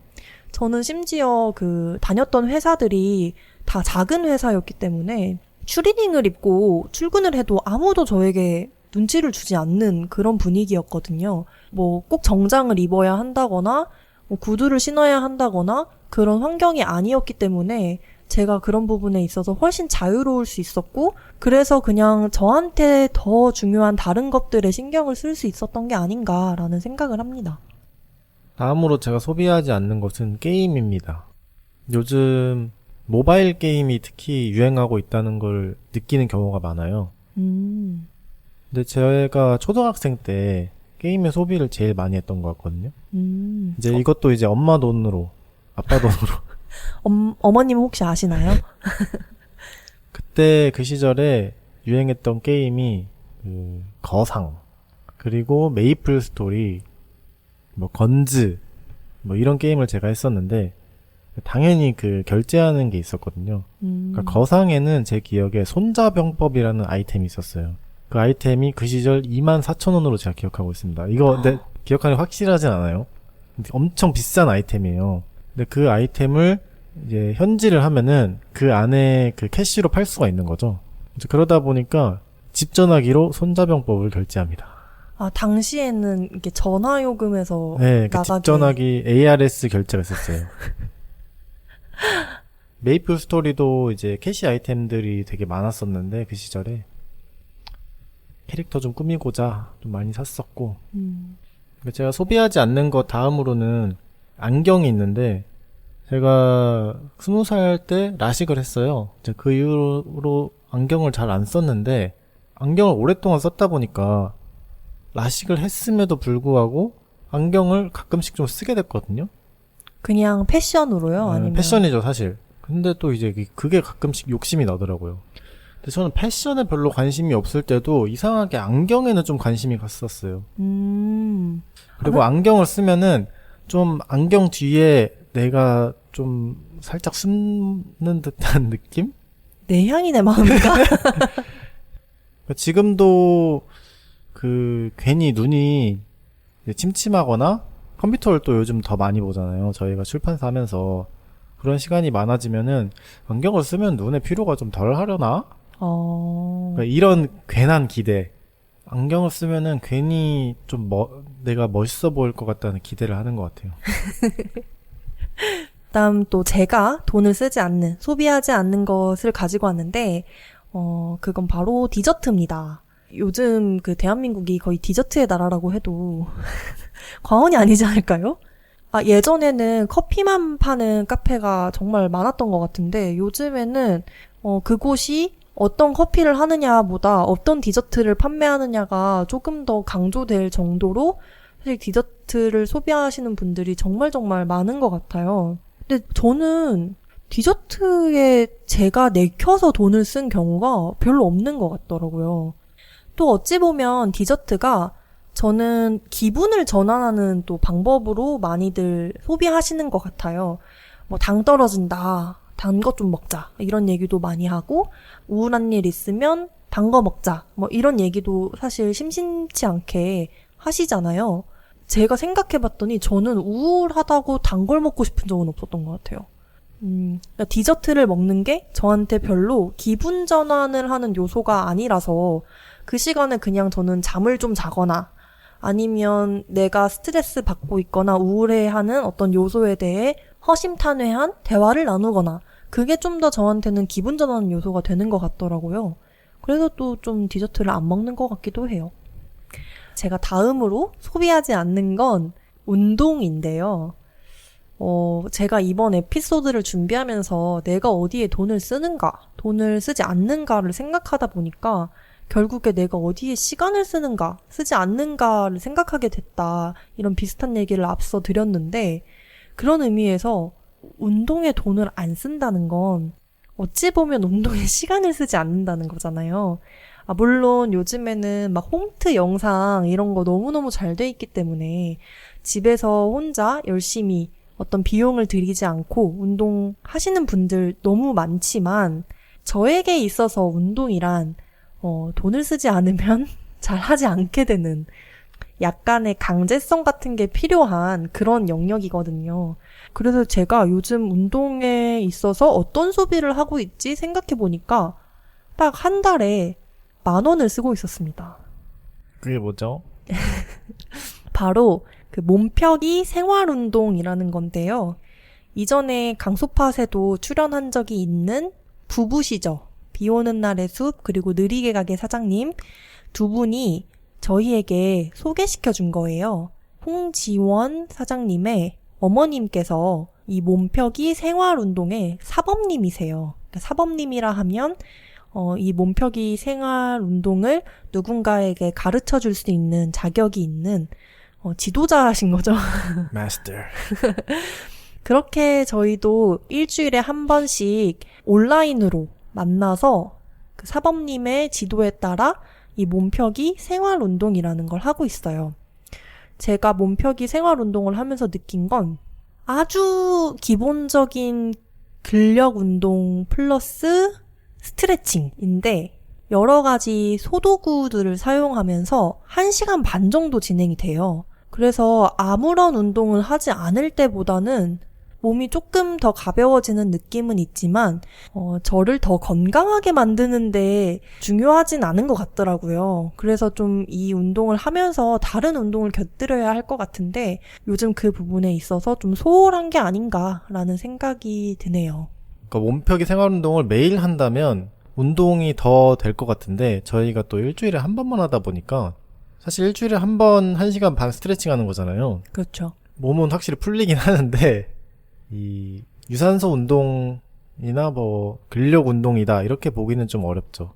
저는 심지어 다녔던 회사들이 다 작은 회사였기 때문에 추리닝을 입고 출근을 해도 아무도 저에게 눈치를 주지 않는 그런 분위기였거든요. 뭐 꼭 정장을 입어야 한다거나 뭐 구두를 신어야 한다거나 그런 환경이 아니었기 때문에 제가 그런 부분에 있어서 훨씬 자유로울 수 있었고 그래서 그냥 저한테 더 중요한 다른 것들에 신경을 쓸 수 있었던 게 아닌가라는 생각을 합니다. 다음으로 제가 소비하지 않는 것은 게임입니다. 요즘 모바일 게임이 특히 유행하고 있다는 걸 느끼는 경우가 많아요. 근데 제가 초등학생 때 게임의 소비를 제일 많이 했던 것 같거든요. 이제 이것도 이제 엄마 돈으로, 아빠 돈으로. 어머님 혹시 아시나요? 그때 그 시절에 유행했던 게임이 거상, 그리고 메이플 스토리, 뭐 건즈, 뭐 이런 게임을 제가 했었는데 당연히 결제하는 게 있었거든요. 그러니까 거상에는 제 기억에 손자병법이라는 아이템이 있었어요. 그 아이템이 그 시절 24,000원으로 제가 기억하고 있습니다. 이거 근데 기억하는 게 확실하진 않아요. 근데 엄청 비싼 아이템이에요. 근데 그 아이템을 이제 현질을 하면은 그 안에 캐시로 팔 수가 있는 거죠. 이제 그러다 보니까 집 전화기로 손자병법을 결제합니다. 아, 당시에는 이게 전화요금에서 네, 나가게. 집 전화기 ARS 결제가 있었어요. 메이플 스토리도 이제 캐시 아이템들이 되게 많았었는데 그 시절에 캐릭터 좀 꾸미고자 좀 많이 샀었고. 제가 소비하지 않는 것 다음으로는 안경이 있는데 제가 20살 때 라식을 했어요. 이제 그 이후로 안경을 잘 안 썼는데 안경을 오랫동안 썼다 보니까 라식을 했음에도 불구하고 안경을 가끔씩 좀 쓰게 됐거든요. 그냥 패션으로요? 아니면 패션이죠, 사실. 근데 또 이제 그게 가끔씩 욕심이 나더라고요. 근데 저는 패션에 별로 관심이 없을 때도 이상하게 안경에는 좀 관심이 갔었어요. 그리고 안경을 쓰면은 좀 안경 뒤에 내가 좀 살짝 숨는 듯한 느낌? 내향이 내 마음인가? 지금도 괜히 눈이 침침하거나 컴퓨터를 또 요즘 더 많이 보잖아요. 저희가 출판사 하면서 그런 시간이 많아지면은 안경을 쓰면 눈의 피로가 좀 덜 하려나? 그러니까 이런 괜한 기대. 안경을 쓰면은 괜히 좀 내가 멋있어 보일 것 같다는 기대를 하는 것 같아요. 그다음 또 제가 돈을 쓰지 않는, 소비하지 않는 것을 가지고 왔는데, 그건 바로 디저트입니다. 요즘 대한민국이 거의 디저트의 나라라고 해도 과언이 아니지 않을까요? 예전에는 커피만 파는 카페가 정말 많았던 것 같은데, 요즘에는, 그곳이 어떤 커피를 하느냐보다 어떤 디저트를 판매하느냐가 조금 더 강조될 정도로 사실 디저트를 소비하시는 분들이 정말 정말 많은 것 같아요. 근데 저는 디저트에 제가 내켜서 돈을 쓴 경우가 별로 없는 것 같더라고요. 또 어찌 보면 디저트가 저는 기분을 전환하는 또 방법으로 많이들 소비하시는 것 같아요. 당 떨어진다. 단 것 좀 먹자. 이런 얘기도 많이 하고, 우울한 일 있으면 단 거 먹자. 이런 얘기도 사실 심심치 않게 하시잖아요. 제가 생각해봤더니 저는 우울하다고 단 걸 먹고 싶은 적은 없었던 것 같아요. 그러니까 디저트를 먹는 게 저한테 별로 기분 전환을 하는 요소가 아니라서 그 시간에 그냥 저는 잠을 좀 자거나 아니면 내가 스트레스 받고 있거나 우울해하는 어떤 요소에 대해 허심탄회한 대화를 나누거나 그게 좀 더 저한테는 기분 전환 요소가 되는 것 같더라고요. 그래서 또 좀 디저트를 안 먹는 것 같기도 해요. 제가 다음으로 소비하지 않는 건 운동인데요. 제가 이번 에피소드를 준비하면서 내가 어디에 돈을 쓰는가, 돈을 쓰지 않는가를 생각하다 보니까 결국에 내가 어디에 시간을 쓰는가, 쓰지 않는가를 생각하게 됐다. 이런 비슷한 얘기를 앞서 드렸는데 그런 의미에서 운동에 돈을 안 쓴다는 건 어찌 보면 운동에 시간을 쓰지 않는다는 거잖아요. 물론 요즘에는 막 홈트 영상 이런 거 너무너무 잘 돼 있기 때문에 집에서 혼자 열심히 어떤 비용을 들이지 않고 운동하시는 분들 너무 많지만 저에게 있어서 운동이란 돈을 쓰지 않으면 잘 하지 않게 되는 약간의 강제성 같은 게 필요한 그런 영역이거든요. 그래서 제가 요즘 운동에 있어서 어떤 소비를 하고 있지 생각해 보니까 딱 한 달에 10,000원을 쓰고 있었습니다. 그게 뭐죠? 바로 몸펴기 생활운동이라는 건데요. 이전에 강소팟에도 출연한 적이 있는 부부시죠. 비 오는 날의 숲 그리고 느리게 가게 사장님 두 분이 저희에게 소개시켜 준 거예요. 홍지원 사장님의 어머님께서 이 몸펴기 생활운동의 사범님이세요. 그러니까 사범님이라 하면 이 몸펴기 생활운동을 누군가에게 가르쳐 줄 수 있는 자격이 있는 지도자신 거죠. 마스터. 그렇게 저희도 일주일에 한 번씩 온라인으로 만나서 그 사범님의 지도에 따라 이 몸펴기 생활운동이라는 걸 하고 있어요. 제가 몸펴기 생활운동을 하면서 느낀 건 아주 기본적인 근력운동 플러스 스트레칭인데 여러 가지 소도구들을 사용하면서 1시간 반 정도 진행이 돼요. 그래서 아무런 운동을 하지 않을 때보다는 몸이 조금 더 가벼워지는 느낌은 있지만 저를 더 건강하게 만드는데 중요하진 않은 것 같더라고요. 그래서 좀 이 운동을 하면서 다른 운동을 곁들여야 할 것 같은데 요즘 그 부분에 있어서 좀 소홀한 게 아닌가라는 생각이 드네요. 그러니까 몸펴기 생활운동을 매일 한다면 운동이 더 될 것 같은데 저희가 또 일주일에 한 번만 하다 보니까 사실 일주일에 한 번 1시간 반 스트레칭 하는 거잖아요. 그렇죠. 몸은 확실히 풀리긴 하는데 이 유산소 운동이나 근력 운동이다 이렇게 보기는 좀 어렵죠.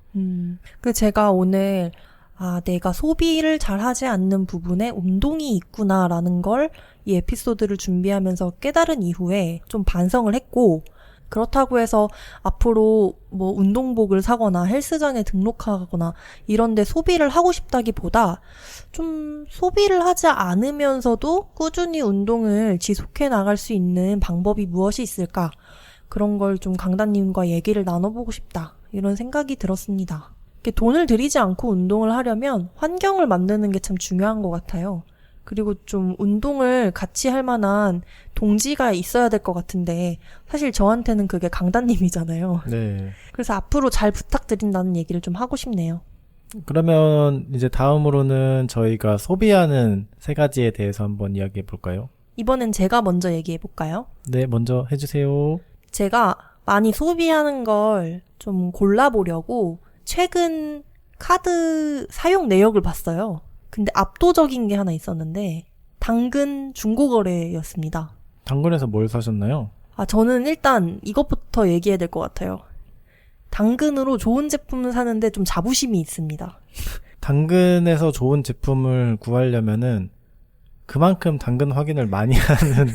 제가 오늘 아, 내가 소비를 잘 하지 않는 부분에 운동이 있구나라는 걸 이 에피소드를 준비하면서 깨달은 이후에 좀 반성을 했고, 그렇다고 해서 앞으로 뭐 운동복을 사거나 헬스장에 등록하거나 이런데 소비를 하고 싶다기보다 좀 소비를 하지 않으면서도 꾸준히 운동을 지속해 나갈 수 있는 방법이 무엇이 있을까? 그런 걸 좀 강다님과 얘기를 나눠보고 싶다. 이런 생각이 들었습니다. 이렇게 돈을 들이지 않고 운동을 하려면 환경을 만드는 게 참 중요한 것 같아요. 그리고 좀 운동을 같이 할 만한 동지가 있어야 될 것 같은데 사실 저한테는 그게 강다님이잖아요. 네. 그래서 앞으로 잘 부탁드린다는 얘기를 좀 하고 싶네요. 그러면 이제 다음으로는 저희가 소비하는 세 가지에 대해서 한번 이야기해 볼까요? 이번엔 제가 먼저 얘기해 볼까요? 네, 먼저 해주세요. 제가 많이 소비하는 걸 좀 골라보려고 최근 카드 사용 내역을 봤어요. 근데 압도적인 게 하나 있었는데 당근 중고거래였습니다. 당근에서 뭘 사셨나요? 아, 저는 일단 이것부터 얘기해야 될 것 같아요. 당근으로 좋은 제품을 사는데 좀 자부심이 있습니다. 당근에서 좋은 제품을 구하려면은 그만큼 당근 확인을 많이 하는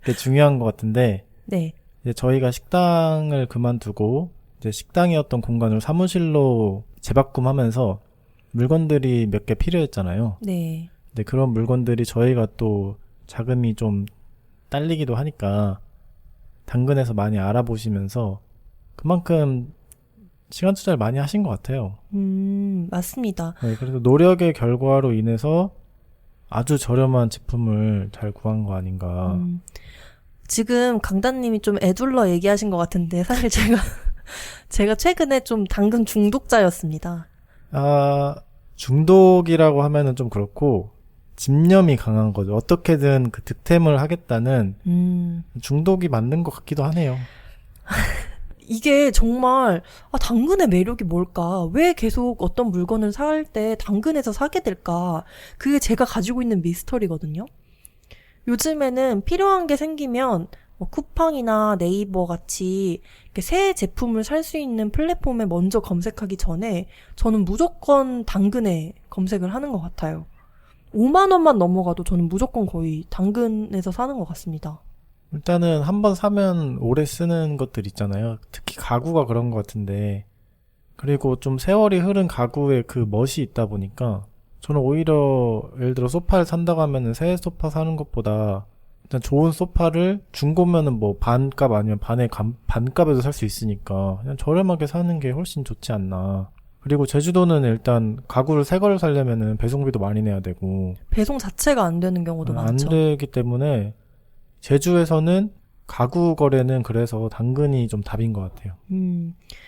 게 중요한 것 같은데, 네. 이제 저희가 식당을 그만두고 이제 식당이었던 공간을 사무실로 재바꿈하면서 물건들이 몇 개 필요했잖아요. 네. 근데 그런 물건들이 저희가 또 자금이 좀 딸리기도 하니까 당근에서 많이 알아보시면서 그만큼 시간 투자를 많이 하신 것 같아요. 맞습니다. 네, 그래서 노력의 결과로 인해서 아주 저렴한 제품을 잘 구한 거 아닌가. 지금 강단님이 좀 애둘러 얘기하신 것 같은데 사실 제가 최근에 좀 당근 중독자였습니다. 아, 중독이라고 하면은 좀 그렇고 집념이 강한 거죠. 어떻게든 그 득템을 하겠다는 중독이 맞는 것 같기도 하네요. 이게 정말 당근의 매력이 뭘까? 왜 계속 어떤 물건을 살 때 당근에서 사게 될까? 그게 제가 가지고 있는 미스터리거든요. 요즘에는 필요한 게 생기면 뭐 쿠팡이나 네이버 같이 이렇게 새 제품을 살 수 있는 플랫폼에 먼저 검색하기 전에 저는 무조건 당근에 검색을 하는 것 같아요. 5만 원만 넘어가도 저는 무조건 거의 당근에서 사는 것 같습니다. 일단은 한번 사면 오래 쓰는 것들 있잖아요. 특히 가구가 그런 것 같은데, 그리고 좀 세월이 흐른 가구에 그 멋이 있다 보니까 저는 오히려 예를 들어 소파를 산다고 하면은 새 소파 사는 것보다 일단 좋은 소파를 중고면은 뭐 반값 아니면 반값에도 살 수 있으니까 그냥 저렴하게 사는 게 훨씬 좋지 않나. 그리고 제주도는 일단 가구를 새 거를 사려면은 배송비도 많이 내야 되고 배송 자체가 안 되는 경우도 안 많죠. 되기 때문에 제주에서는 가구 거래는 그래서 당근이 좀 답인 것 같아요.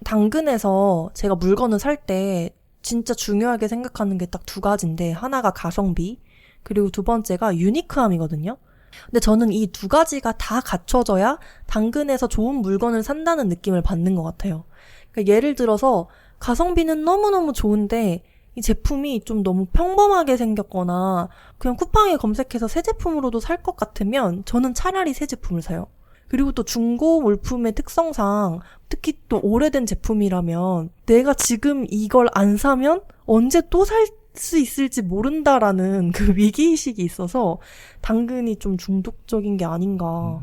당근에서 제가 물건을 살 때 진짜 중요하게 생각하는 게 딱 두 가지인데 하나가 가성비 그리고 두 번째가 유니크함이거든요. 근데 저는 이 두 가지가 다 갖춰져야 당근에서 좋은 물건을 산다는 느낌을 받는 것 같아요. 그러니까 예를 들어서 가성비는 너무너무 좋은데 이 제품이 좀 너무 평범하게 생겼거나 그냥 쿠팡에 검색해서 새 제품으로도 살 것 같으면 저는 차라리 새 제품을 사요. 그리고 또 중고 물품의 특성상 특히 또 오래된 제품이라면 내가 지금 이걸 안 사면 언제 또 살 수 있을지 모른다라는 그 위기의식이 있어서 당근이 좀 중독적인 게 아닌가.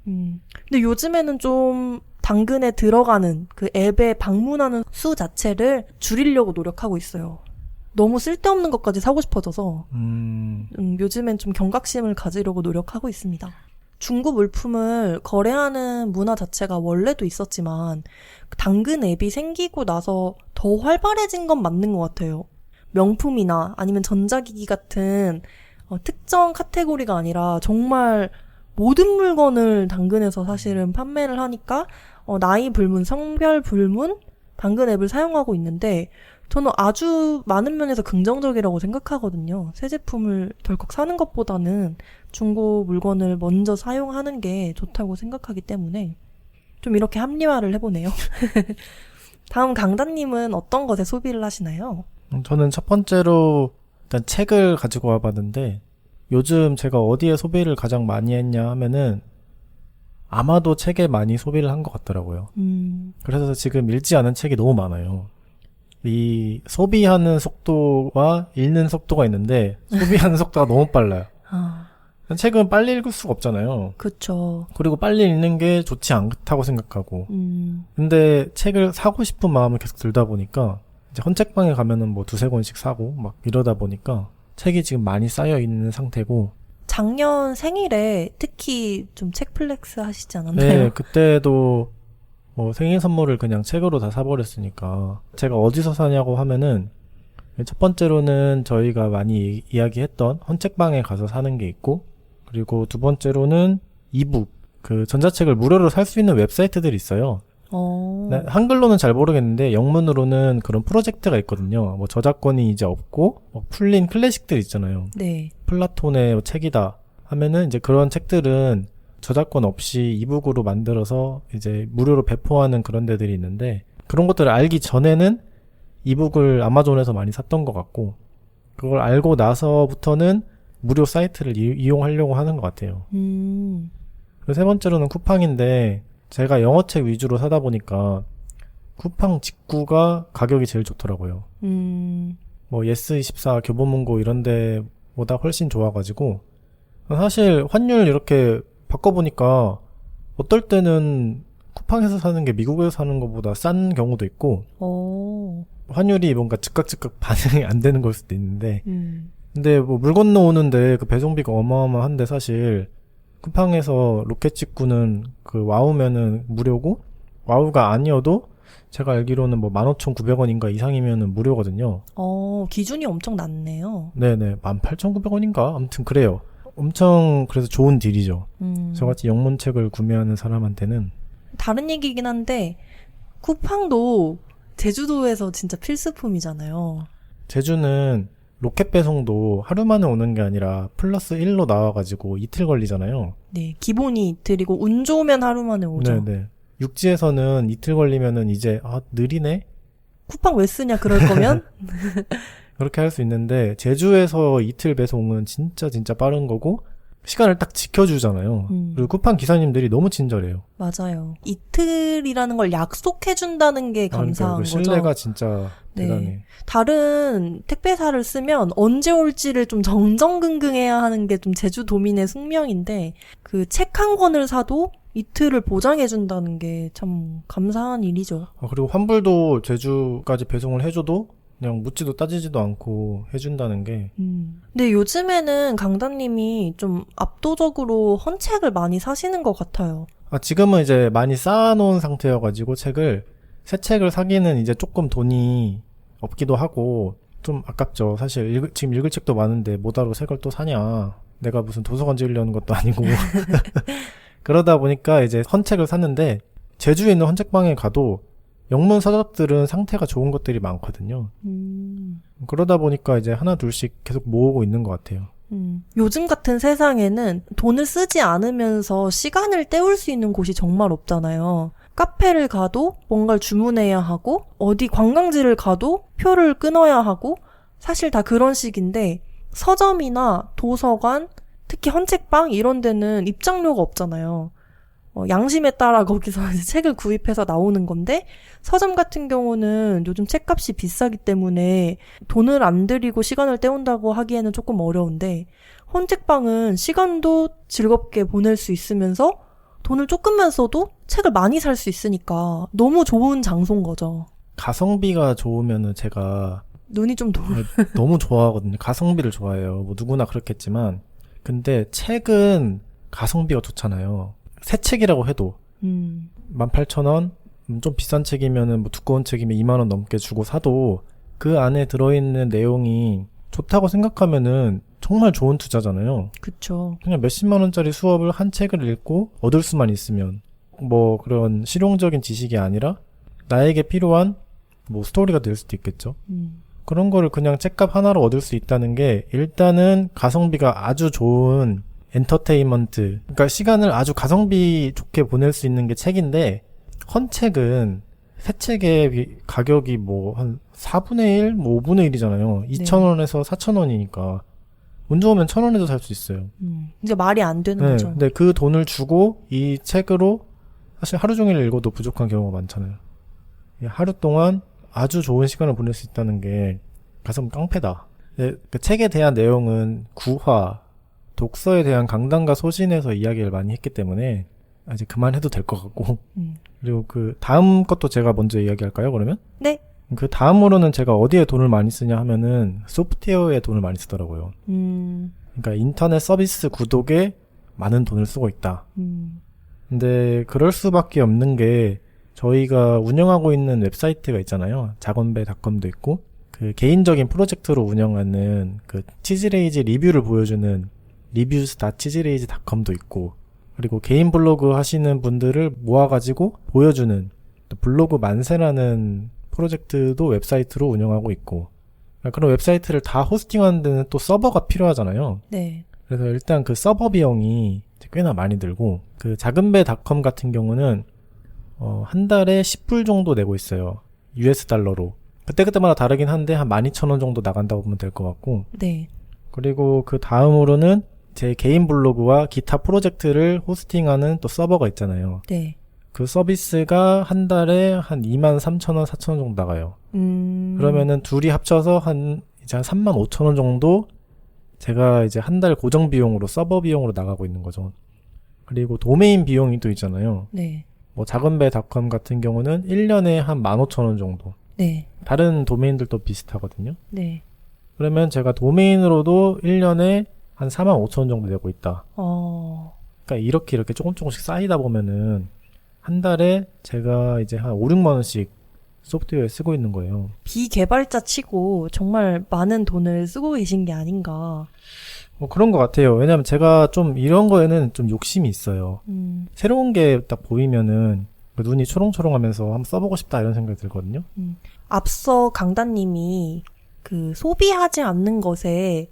근데 요즘에는 좀 당근에 들어가는 그 앱에 방문하는 수 자체를 줄이려고 노력하고 있어요. 너무 쓸데없는 것까지 사고 싶어져서 요즘엔 좀 경각심을 가지려고 노력하고 있습니다. 중고 물품을 거래하는 문화 자체가 원래도 있었지만 당근 앱이 생기고 나서 더 활발해진 건 맞는 것 같아요. 명품이나 아니면 전자기기 같은 특정 카테고리가 아니라 정말 모든 물건을 당근에서 사실은 판매를 하니까 나이 불문, 성별 불문 당근 앱을 사용하고 있는데 저는 아주 많은 면에서 긍정적이라고 생각하거든요. 새 제품을 덜컥 사는 것보다는 중고 물건을 먼저 사용하는 게 좋다고 생각하기 때문에 좀 이렇게 합리화를 해보네요. 다음 강단님은 어떤 것에 소비를 하시나요? 저는 첫 번째로 일단 책을 가지고 와봤는데 요즘 제가 어디에 소비를 가장 많이 했냐 하면은 아마도 책에 많이 소비를 한 것 같더라고요. 그래서 지금 읽지 않은 책이 너무 많아요. 이 소비하는 속도와 읽는 속도가 있는데 소비하는 속도가 너무 빨라요. 책은 빨리 읽을 수가 없잖아요. 그쵸. 그리고 빨리 읽는 게 좋지 않다고 생각하고. 근데 책을 사고 싶은 마음을 계속 들다 보니까 이제 헌책방에 가면은 뭐 두세 권씩 사고 막 이러다 보니까 책이 지금 많이 쌓여 있는 상태고. 작년 생일에 특히 좀 책 플렉스 하시지 않았나요? 네, 그때도 뭐 생일 선물을 그냥 책으로 다 사버렸으니까. 제가 어디서 사냐고 하면은 첫 번째로는 저희가 많이 이야기했던 헌책방에 가서 사는 게 있고, 그리고 두 번째로는 이북, 그 전자책을 무료로 살 수 있는 웹사이트들이 있어요. 네, 한글로는 잘 모르겠는데 영문으로는 그런 프로젝트가 있거든요. 뭐 저작권이 이제 없고 뭐 풀린 클래식들 있잖아요. 네. 플라톤의 책이다 하면은 이제 그런 책들은 저작권 없이 이북으로 만들어서 이제 무료로 배포하는 그런 데들이 있는데, 그런 것들을 알기 전에는 이북을 아마존에서 많이 샀던 것 같고, 그걸 알고 나서부터는 무료 사이트를 이용하려고 하는 것 같아요. 그리고 세 번째로는 쿠팡인데, 제가 영어책 위주로 사다 보니까 쿠팡 직구가 가격이 제일 좋더라고요. 뭐 예스24, 교보문고 이런 데보다 훨씬 좋아가지고, 사실 환율 이렇게 바꿔보니까 어떨 때는 쿠팡에서 사는 게 미국에서 사는 것보다 싼 경우도 있고, 환율이 뭔가 즉각 반영이 안 되는 걸 수도 있는데, 근데 뭐 물 건너 오는데 그 배송비가 어마어마한데 사실 쿠팡에서 로켓 직구는 그 와우면은 무료고, 와우가 아니어도 제가 알기로는 뭐 15,900원인가 이상이면은 무료거든요. 기준이 엄청 낮네요. 네네, 18,900원인가? 아무튼 그래요. 엄청 그래서 좋은 딜이죠. 저같이 영문책을 구매하는 사람한테는. 다른 얘기긴 한데 쿠팡도 제주도에서 진짜 필수품이잖아요. 제주는 로켓 배송도 하루 만에 오는 게 아니라 플러스 1로 나와가지고 이틀 걸리잖아요. 네, 기본이 이틀이고 운 좋으면 하루 만에 오죠. 네네. 육지에서는 이틀 걸리면은 이제 느리네? 쿠팡 왜 쓰냐 그럴 거면? 그렇게 할 수 있는데 제주에서 이틀 배송은 진짜 빠른 거고 시간을 딱 지켜주잖아요. 그리고 쿠팡 기사님들이 너무 친절해요. 맞아요. 이틀이라는 걸 약속해준다는 게 감사한 그 거죠. 신뢰가 진짜 네. 대단해. 다른 택배사를 쓰면 언제 올지를 좀 정정긍긍해야 하는 게 좀 제주도민의 숙명인데, 그 책 한 권을 사도 이틀을 보장해준다는 게 참 감사한 일이죠. 그리고 환불도 제주까지 배송을 해줘도 그냥 묻지도 따지지도 않고 해준다는 게. 근데 요즘에는 강단님이 좀 압도적으로 헌책을 많이 사시는 것 같아요. 지금은 이제 많이 쌓아놓은 상태여가지고 새 책을 사기는 이제 조금 돈이 없기도 하고 좀 아깝죠. 사실 지금 읽을 책도 많은데 뭐다로 새 걸 또 사냐. 내가 무슨 도서관 지으려는 것도 아니고. 그러다 보니까 이제 헌책을 샀는데, 제주에 있는 헌책방에 가도 영문 서적들은 상태가 좋은 것들이 많거든요. 그러다 보니까 이제 하나 둘씩 계속 모으고 있는 것 같아요. 요즘 같은 세상에는 돈을 쓰지 않으면서 시간을 때울 수 있는 곳이 정말 없잖아요. 카페를 가도 뭔가를 주문해야 하고, 어디 관광지를 가도 표를 끊어야 하고, 사실 다 그런 식인데, 서점이나 도서관, 특히 헌책방 이런 데는 입장료가 없잖아요. 양심에 따라 거기서 이제 책을 구입해서 나오는 건데, 서점 같은 경우는 요즘 책값이 비싸기 때문에 돈을 안 들이고 시간을 때운다고 하기에는 조금 어려운데, 헌책방은 시간도 즐겁게 보낼 수 있으면서 돈을 조금만 써도 책을 많이 살 수 있으니까 너무 좋은 장소인 거죠. 가성비가 좋으면은 제가 눈이 좀 너무 좋아하거든요. 가성비를 좋아해요. 뭐 누구나 그렇겠지만, 근데 책은 가성비가 좋잖아요. 새 책이라고 해도 18,000원? 좀 비싼 책이면은 뭐 두꺼운 책이면 2만원 넘게 주고 사도 그 안에 들어있는 내용이 좋다고 생각하면은 정말 좋은 투자잖아요. 그쵸. 그냥 몇십만원짜리 수업을 한 책을 읽고 얻을 수만 있으면, 뭐 그런 실용적인 지식이 아니라 나에게 필요한 뭐 스토리가 될 수도 있겠죠. 그런 거를 그냥 책값 하나로 얻을 수 있다는 게 일단은 가성비가 아주 좋은 엔터테인먼트, 그러니까 시간을 아주 가성비 좋게 보낼 수 있는 게 책인데, 헌책은 새 책의 가격이 뭐 한 4분의 1, 뭐 5분의 1이잖아요. 2,000원에서 4,000원이니까 운 좋으면 1,000원에도 살 수 있어요. 이제 말이 안 되는 네, 거죠. 근데 그 돈을 주고 이 책으로 사실 하루 종일 읽어도 부족한 경우가 많잖아요. 하루 동안 아주 좋은 시간을 보낼 수 있다는 게 가슴 깡패다. 네, 그 책에 대한 내용은 구화, 독서에 대한 강단과 소신에서 이야기를 많이 했기 때문에 이제 그만해도 될 것 같고 그리고 그 다음 것도 제가 먼저 이야기할까요, 그러면? 네. 그 다음으로는 제가 어디에 돈을 많이 쓰냐 하면은 소프트웨어에 돈을 많이 쓰더라고요. 그러니까 인터넷 서비스 구독에 많은 돈을 쓰고 있다. 근데 그럴 수밖에 없는 게 저희가 운영하고 있는 웹사이트가 있잖아요. 작업배닷컴도 있고 그 개인적인 프로젝트로 운영하는 그 치즈레이즈 리뷰를 보여주는 reviews.치즈레이즈.com도 있고 그리고 개인 블로그 하시는 분들을 모아가지고 보여주는 또 블로그 만세라는 프로젝트도 웹사이트로 운영하고 있고 그런 웹사이트를 다 호스팅하는 데는 또 서버가 필요하잖아요. 네. 그래서 일단 그 서버 비용이 꽤나 많이 들고 그 작은배닷컴 같은 경우는 한 달에 10불 정도 내고 있어요. US 달러로. 그때그때마다 다르긴 한데 한 12,000원 정도 나간다고 보면 될 것 같고 네. 그리고 그 다음으로는 제 개인 블로그와 기타 프로젝트를 호스팅하는 또 서버가 있잖아요. 네. 그 서비스가 한 달에 한 23,000원, 4,000원 정도 나가요. 그러면은 둘이 합쳐서 이제 한 35,000원 정도 제가 이제 한 달 고정 비용으로 서버 비용으로 나가고 있는 거죠. 그리고 도메인 비용이 또 있잖아요. 네. 뭐 작은배닷컴 같은 경우는 1년에 한 15,000원 정도. 네. 다른 도메인들도 비슷하거든요. 네. 그러면 제가 도메인으로도 1년에 한 45,000원 정도 내고 있다. 그러니까 이렇게 조금씩 쌓이다 보면은 한 달에 제가 이제 한 5, 6만 원씩 소프트웨어에 쓰고 있는 거예요. 비개발자 치고 정말 많은 돈을 쓰고 계신 게 아닌가. 뭐 그런 것 같아요. 왜냐면 제가 좀 이런 거에는 좀 욕심이 있어요. 새로운 게 딱 보이면은 눈이 초롱초롱하면서 한번 써보고 싶다 이런 생각이 들거든요. 앞서 강다님이 그 소비하지 않는 것에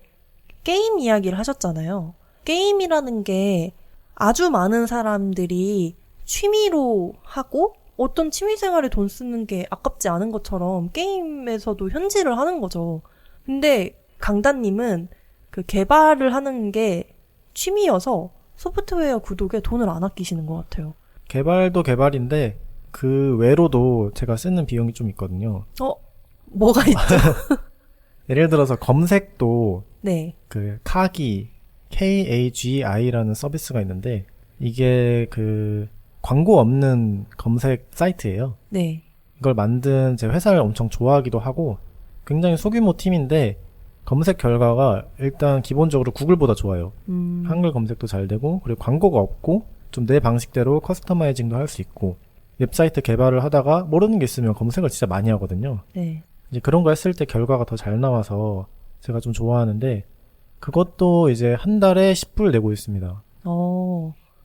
게임 이야기를 하셨잖아요. 게임이라는 게 아주 많은 사람들이 취미로 하고 어떤 취미생활에 돈 쓰는 게 아깝지 않은 것처럼 게임에서도 현질을 하는 거죠. 근데 강다님은 그 개발을 하는 게 취미여서 소프트웨어 구독에 돈을 안 아끼시는 것 같아요. 개발도 개발인데 그 외로도 제가 쓰는 비용이 좀 있거든요. 뭐가 있죠? 예를 들어서 검색도 네. 그 KAGI라는 서비스가 있는데 이게 그 광고 없는 검색 사이트예요. 네. 이걸 만든 제 회사를 엄청 좋아하기도 하고 굉장히 소규모 팀인데 검색 결과가 일단 기본적으로 구글보다 좋아요. 한글 검색도 잘 되고 그리고 광고가 없고 좀 내 방식대로 커스터마이징도 할 수 있고 웹사이트 개발을 하다가 모르는 게 있으면 검색을 진짜 많이 하거든요. 네. 이제 그런 거 했을 때 결과가 더 잘 나와서 제가 좀 좋아하는데 그것도 이제 한 달에 10불 내고 있습니다.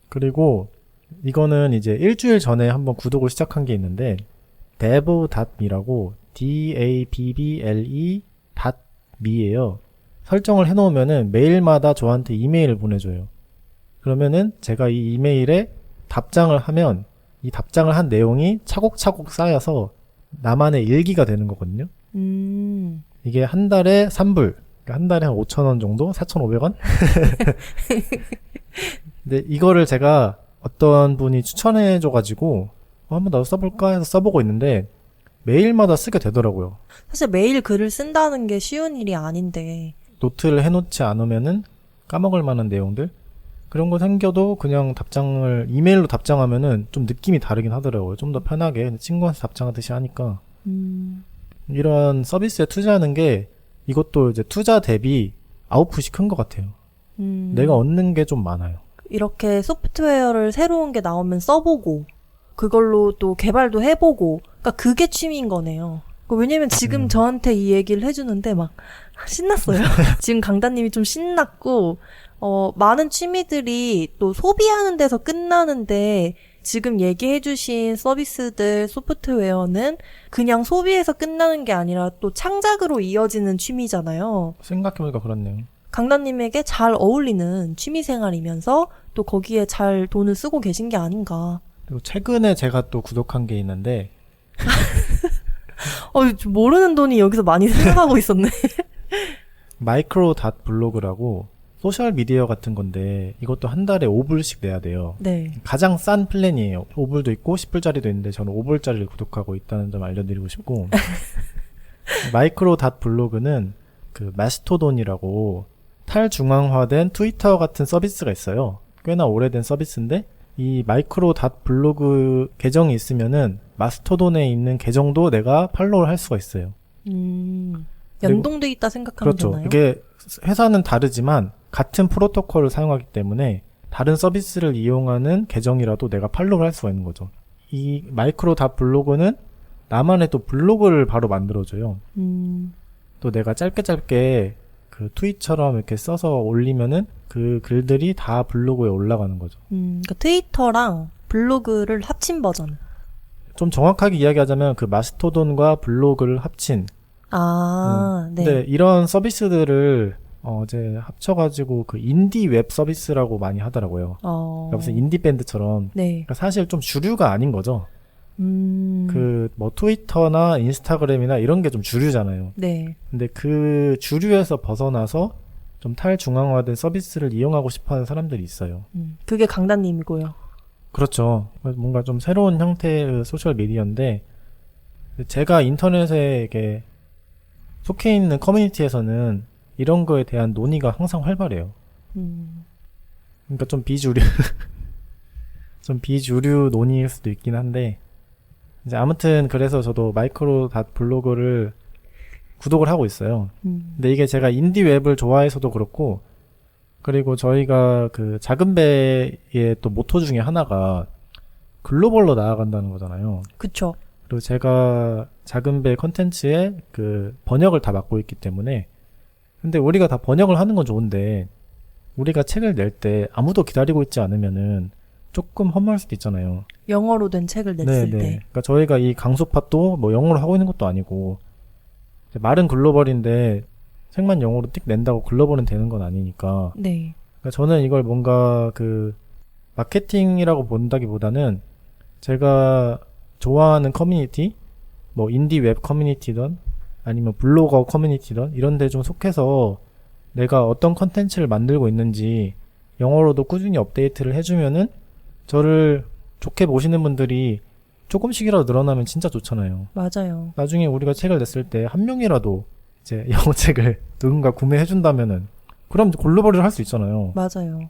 그리고 이거는 이제 일주일 전에 한번 구독을 시작한 게 있는데 dev.me라고 DABBLE.me예요. 설정을 해놓으면은 매일마다 저한테 이메일을 보내줘요. 그러면은 제가 이 이메일에 답장을 하면 이 답장을 한 내용이 차곡차곡 쌓여서 나만의 일기가 되는 거거든요. 이게 한 달에 3불, 그러니까 한 달에 한 5,000원 정도? 4,500원? 근데 이거를 제가 어떤 분이 추천해줘가지고 한번 나도 써볼까 해서 써보고 있는데 매일마다 쓰게 되더라고요. 사실 매일 글을 쓴다는 게 쉬운 일이 아닌데 노트를 해놓지 않으면은 까먹을 만한 내용들 그런 거 생겨도 그냥 이메일로 답장하면은 좀 느낌이 다르긴 하더라고요. 좀 더 편하게 친구한테 답장하듯이 하니까 이런 서비스에 투자하는 게 이것도 이제 투자 대비 아웃풋이 큰 것 같아요. 내가 얻는 게 좀 많아요. 이렇게 소프트웨어를 새로운 게 나오면 써보고 그걸로 또 개발도 해보고 그러니까 그게 취미인 거네요. 왜냐면 지금 저한테 이 얘기를 해주는데 막 신났어요. 지금 강다님이 좀 신났고 많은 취미들이 또 소비하는 데서 끝나는데 지금 얘기해주신 서비스들, 소프트웨어는 그냥 소비해서 끝나는 게 아니라 또 창작으로 이어지는 취미잖아요. 생각해보니까 그렇네요. 강다님에게 잘 어울리는 취미생활이면서 또 거기에 잘 돈을 쓰고 계신 게 아닌가. 그리고 최근에 제가 또 구독한 게 있는데 모르는 돈이 여기서 많이 생각하고 있었네. 마이크로 닷 블로그라고 소셜 미디어 같은 건데 이것도 한 달에 5불씩 내야 돼요. 네. 가장 싼 플랜이에요. 5불도 있고 10불짜리도 있는데 저는 5불짜리를 구독하고 있다는 점 알려드리고 싶고 마이크로 닷 블로그는 그 마스토돈이라고 탈중앙화된 트위터 같은 서비스가 있어요. 꽤나 오래된 서비스인데 이 마이크로 닷 블로그 계정이 있으면은 마스토돈에 있는 계정도 내가 팔로우를 할 수가 있어요. 연동돼 있다 생각하면 그렇죠. 되나요? 이게 회사는 다르지만 같은 프로토콜을 사용하기 때문에 다른 서비스를 이용하는 계정이라도 내가 팔로우를 할 수가 있는 거죠. 이 마이크로 닷 블로그는 나만의 또 블로그를 바로 만들어줘요. 또 내가 짧게 그 트윗처럼 이렇게 써서 올리면은 그 글들이 다 블로그에 올라가는 거죠. 그러니까 트위터랑 블로그를 합친 버전. 좀 정확하게 이야기하자면 그 마스토돈과 블로그를 합친. 네. 근데 이런 서비스들을 이제 합쳐가지고 그 인디 웹 서비스라고 많이 하더라고요. 그러니까 무슨 인디 밴드처럼. 네. 그러니까 사실 좀 주류가 아닌 거죠. 그 뭐 트위터나 인스타그램이나 이런 게 좀 주류잖아요. 네. 근데 그 주류에서 벗어나서 좀 탈중앙화된 서비스를 이용하고 싶어하는 사람들이 있어요. 그게 강단님이고요. 그렇죠. 뭔가 좀 새로운 형태의 소셜 미디어인데 제가 인터넷에 이게 속해 있는 커뮤니티에서는 이런 거에 대한 논의가 항상 활발해요. 그러니까 좀 비주류 좀 비주류 논의일 수도 있긴 한데 이제 아무튼 그래서 저도 마이크로 닷 블로그를 구독을 하고 있어요. 근데 이게 제가 인디 웹을 좋아해서도 그렇고 그리고 저희가 그 작은 배의 또 모토 중에 하나가 글로벌로 나아간다는 거잖아요. 그쵸. 그리고 제가 작은 배 컨텐츠의 그 번역을 다 맡고 있기 때문에 근데 우리가 다 번역을 하는 건 좋은데 우리가 책을 낼 때 아무도 기다리고 있지 않으면은 조금 허무할 수도 있잖아요. 영어로 된 책을 냈을 때. 그러니까 저희가 이 강소팟도 뭐 영어로 하고 있는 것도 아니고 말은 글로벌인데 책만 영어로 띡 낸다고 글로벌은 되는 건 아니니까. 네. 그러니까 저는 이걸 뭔가 그 마케팅이라고 본다기보다는 제가 좋아하는 커뮤니티, 뭐 인디 웹 커뮤니티든 아니면 블로거 커뮤니티든 이런 데 좀 속해서 내가 어떤 컨텐츠를 만들고 있는지 영어로도 꾸준히 업데이트를 해주면은 저를 좋게 보시는 분들이 조금씩이라도 늘어나면 진짜 좋잖아요. 맞아요. 나중에 우리가 책을 냈을 때 한 명이라도 이제 영어 책을 누군가 구매해준다면은 그럼 글로벌을 할 수 있잖아요. 맞아요.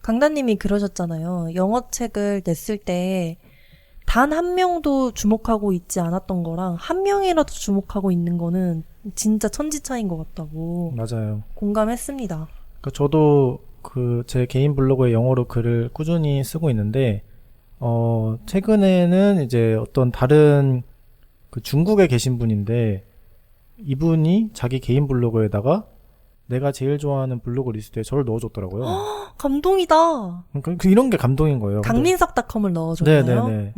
강단님이 그러셨잖아요. 영어 책을 냈을 때 단 한 명도 주목하고 있지 않았던 거랑 한 명이라도 주목하고 있는 거는 진짜 천지차이인 것 같다고. 맞아요. 공감했습니다. 그러니까 저도 그 제 개인 블로그에 영어로 글을 꾸준히 쓰고 있는데 최근에는 이제 어떤 다른 그 중국에 계신 분인데 이분이 자기 개인 블로그에다가 내가 제일 좋아하는 블로그 리스트에 저를 넣어줬더라고요. 감동이다. 이런 게 감동인 거예요. 강민석닷컴을 넣어줬나요? 네네네.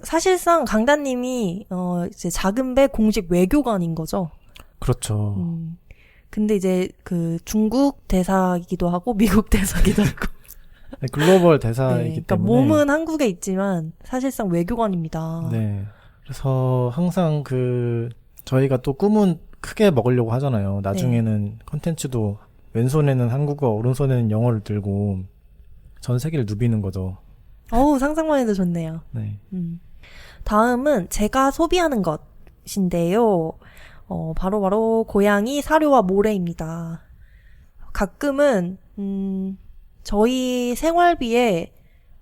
사실상 강단님이 이제 작은 배 공식 외교관인 거죠. 그렇죠. 근데 이제 그 중국 대사이기도 하고 미국 대사기도 하고. 네, 글로벌 대사이기 네, 그러니까 때문에. 몸은 한국에 있지만 사실상 외교관입니다. 네. 그래서 항상 저희가 또 꿈은 크게 먹으려고 하잖아요. 나중에는 컨텐츠도 왼손에는 한국어, 오른손에는 영어를 들고 전 세계를 누비는 거죠. 어우, 상상만 해도 좋네요. 네. 다음은 제가 소비하는 것인데요. 바로 고양이 사료와 모래입니다. 가끔은 저희 생활비에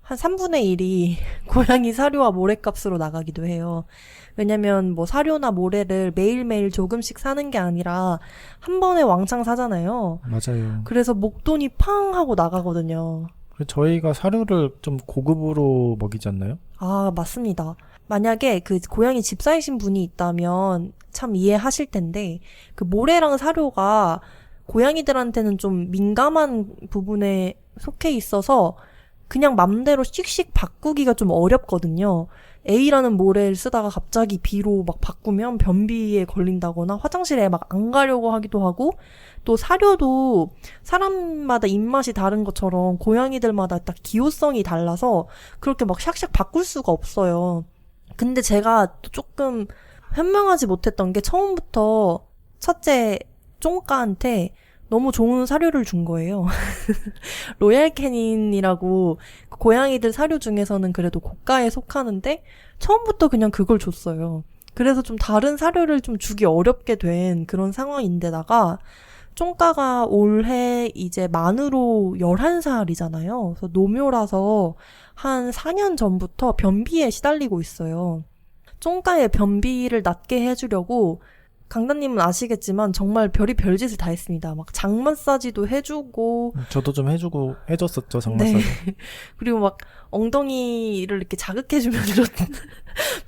한 3분의 1이 고양이 사료와 모래값으로 나가기도 해요. 왜냐면 뭐 사료나 모래를 매일매일 조금씩 사는 게 아니라 한 번에 왕창 사잖아요. 맞아요. 그래서 목돈이 팡 하고 나가거든요. 저희가 사료를 좀 고급으로 먹이지 않나요? 아, 맞습니다. 만약에 그 고양이 집사이신 분이 있다면 참 이해하실 텐데 그 모래랑 사료가 고양이들한테는 좀 민감한 부분에 속해 있어서 그냥 맘대로 씩씩 바꾸기가 좀 어렵거든요. A라는 모래를 쓰다가 갑자기 B로 막 바꾸면 변비에 걸린다거나 화장실에 막 안 가려고 하기도 하고 또 사료도 사람마다 입맛이 다른 것처럼 고양이들마다 딱 기호성이 달라서 그렇게 막 샥샥 바꿀 수가 없어요. 근데 제가 또 조금 현명하지 못했던 게 처음부터 첫째 쫑까한테 너무 좋은 사료를 준 거예요. 로얄 캐닌이라고 고양이들 사료 중에서는 그래도 고가에 속하는데 처음부터 그냥 그걸 줬어요. 그래서 좀 다른 사료를 좀 주기 어렵게 된 그런 상황인데다가 쫑까가 올해 이제 만으로 11살이잖아요. 그래서 노묘라서 한 4년 전부터 변비에 시달리고 있어요. 쫑까의 변비를 낫게 해주려고 강다님은 아시겠지만 정말 별의별 짓을 다 했습니다. 막 장 마사지도 해주고 저도 좀 해줬었죠, 네. 장마사지. 그리고 막 엉덩이를 이렇게 자극해주면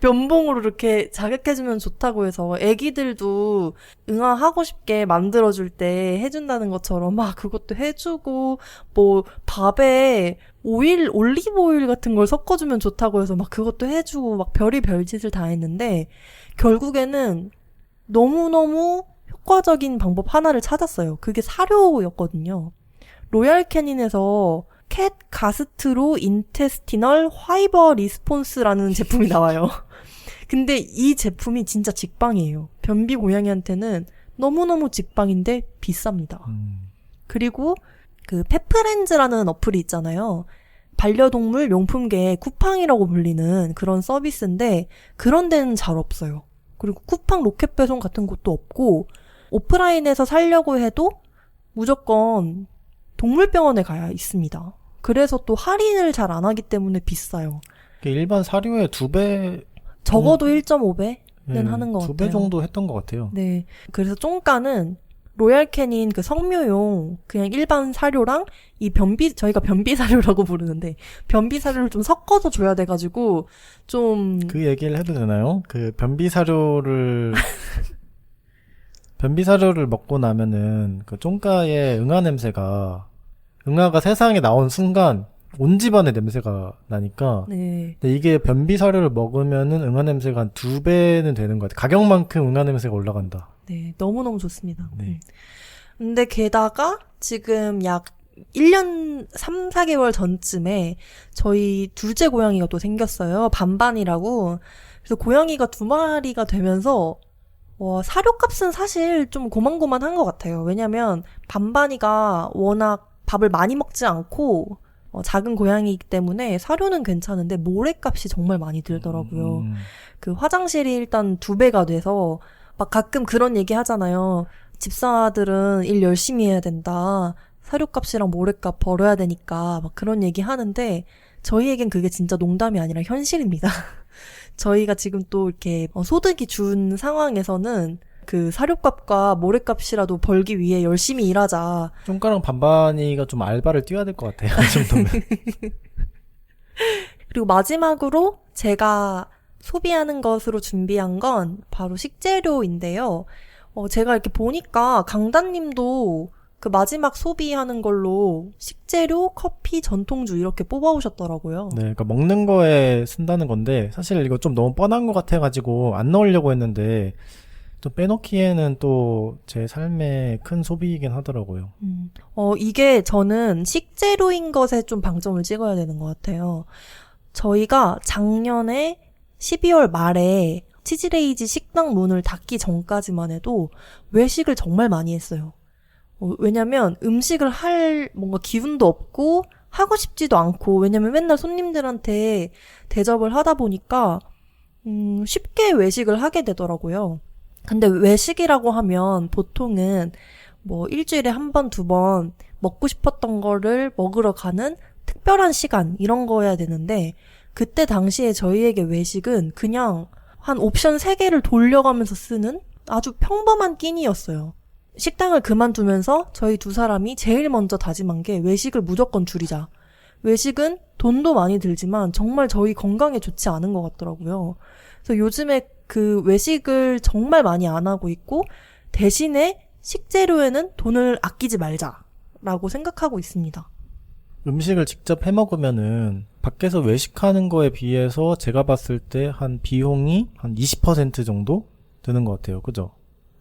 면봉으로 이렇게 자극해주면 좋다고 해서 애기들도 응아하고 싶게 만들어줄 때 해준다는 것처럼 막 그것도 해주고 뭐 밥에 올리브 오일 같은 걸 섞어주면 좋다고 해서 막 그것도 해주고 막 별의별 짓을 다 했는데 결국에는 너무너무 효과적인 방법 하나를 찾았어요. 그게 사료였거든요. 로얄 캐닌에서 캣 가스트로 인테스티널 화이버 리스폰스라는 제품이 나와요. 근데 이 제품이 진짜 직방이에요. 변비 고양이한테는 너무너무 직방인데 비쌉니다. 그리고 그 펫프렌즈라는 어플이 있잖아요. 반려동물 용품계의 쿠팡이라고 불리는 그런 서비스인데 그런 데는 잘 없어요. 그리고 쿠팡 로켓 배송 같은 곳도 없고 오프라인에서 사려고 해도 무조건 동물병원에 가야 있습니다. 그래서 또 할인을 잘 안 하기 때문에 비싸요. 일반 사료의 2배 적어도 1.5배는 하는 것 같아요. 2배 정도 했던 것 같아요. 네. 그래서 쫑까는 로얄 캐닌 그 성묘용 그냥 일반 사료랑 이 저희가 변비 사료라고 부르는데 변비 사료를 좀 섞어서 줘야 돼가지고 좀 그 얘기를 해도 되나요? 그 변비 사료를 먹고 나면은 그 쫑까의 응아가 세상에 나온 순간 온 집안의 냄새가 나니까. 네. 근데 이게 변비 사료를 먹으면은 응아 냄새가 한 2배는 되는 것 같아요. 가격만큼 응아 냄새가 올라간다. 네, 너무너무 좋습니다. 네. 근데 게다가 지금 약 1년 3, 4개월 전쯤에 저희 둘째 고양이가 또 생겼어요. 반반이라고. 그래서 고양이가 2마리가 되면서 사료값은 사실 좀 고만고만한 것 같아요. 왜냐면 반반이가 워낙 밥을 많이 먹지 않고 작은 고양이이기 때문에 사료는 괜찮은데 모래값이 정말 많이 들더라고요. 그 화장실이 일단 2배가 돼서 막 가끔 그런 얘기 하잖아요. 집사들은 일 열심히 해야 된다. 사료값이랑 모래값 벌어야 되니까 막 그런 얘기 하는데 저희에겐 그게 진짜 농담이 아니라 현실입니다. 저희가 지금 또 이렇게 소득이 준 상황에서는 그 사료값과 모래값이라도 벌기 위해 열심히 일하자. 쫑까랑 반반이가 좀 알바를 뛰어야 될 것 같아요. 이 정도면. 그리고 마지막으로 제가 소비하는 것으로 준비한 건 바로 식재료인데요. 제가 이렇게 보니까 강단님도 그 마지막 소비하는 걸로 식재료, 커피, 전통주 이렇게 뽑아오셨더라고요. 네, 그러니까 먹는 거에 쓴다는 건데 사실 이거 좀 너무 뻔한 것 같아가지고 안 넣으려고 했는데 좀 빼놓기에는 또 제 삶의 큰 소비이긴 하더라고요. 이게 저는 식재료인 것에 좀 방점을 찍어야 되는 것 같아요. 저희가 작년에 12월 말에 치즈레이지 식당 문을 닫기 전까지만 해도 외식을 정말 많이 했어요. 왜냐면 음식을 할 뭔가 기운도 없고 하고 싶지도 않고 왜냐면 맨날 손님들한테 대접을 하다 보니까 쉽게 외식을 하게 되더라고요. 근데 외식이라고 하면 보통은 뭐 일주일에 한 번, 2번 먹고 싶었던 거를 먹으러 가는 특별한 시간 이런 거여야 되는데 그때 당시에 저희에게 외식은 그냥 한 옵션 3개를 돌려가면서 쓰는 아주 평범한 끼니였어요. 식당을 그만두면서 저희 2사람이 제일 먼저 다짐한 게 외식을 무조건 줄이자. 외식은 돈도 많이 들지만 정말 저희 건강에 좋지 않은 것 같더라고요. 그래서 요즘에 그 외식을 정말 많이 안 하고 있고 대신에 식재료에는 돈을 아끼지 말자라고 생각하고 있습니다. 음식을 직접 해 먹으면은 밖에서 외식하는 거에 비해서 제가 봤을 때 한 비용이 한 20% 정도 드는 것 같아요. 그죠?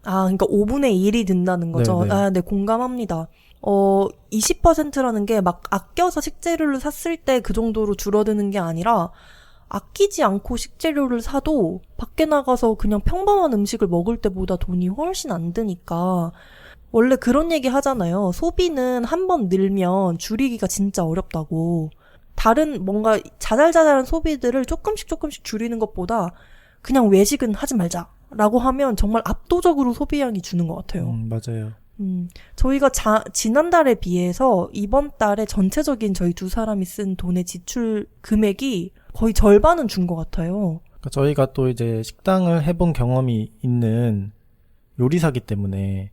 아, 그러니까 5분의 1이 든다는 거죠. 네네. 아, 네, 공감합니다. 20%라는 게 막 아껴서 식재료를 샀을 때 그 정도로 줄어드는 게 아니라 아끼지 않고 식재료를 사도 밖에 나가서 그냥 평범한 음식을 먹을 때보다 돈이 훨씬 안 드니까 원래 그런 얘기 하잖아요. 소비는 한 번 늘면 줄이기가 진짜 어렵다고. 다른 뭔가 자잘자잘한 소비들을 조금씩 줄이는 것보다 그냥 외식은 하지 말자라고 하면 정말 압도적으로 소비량이 주는 것 같아요. 맞아요. 저희가 지난달에 비해서 이번 달에 전체적인 저희 두 사람이 쓴 돈의 지출 금액이 거의 절반은 준 것 같아요. 그러니까 저희가 또 이제 식당을 해본 경험이 있는 요리사기 때문에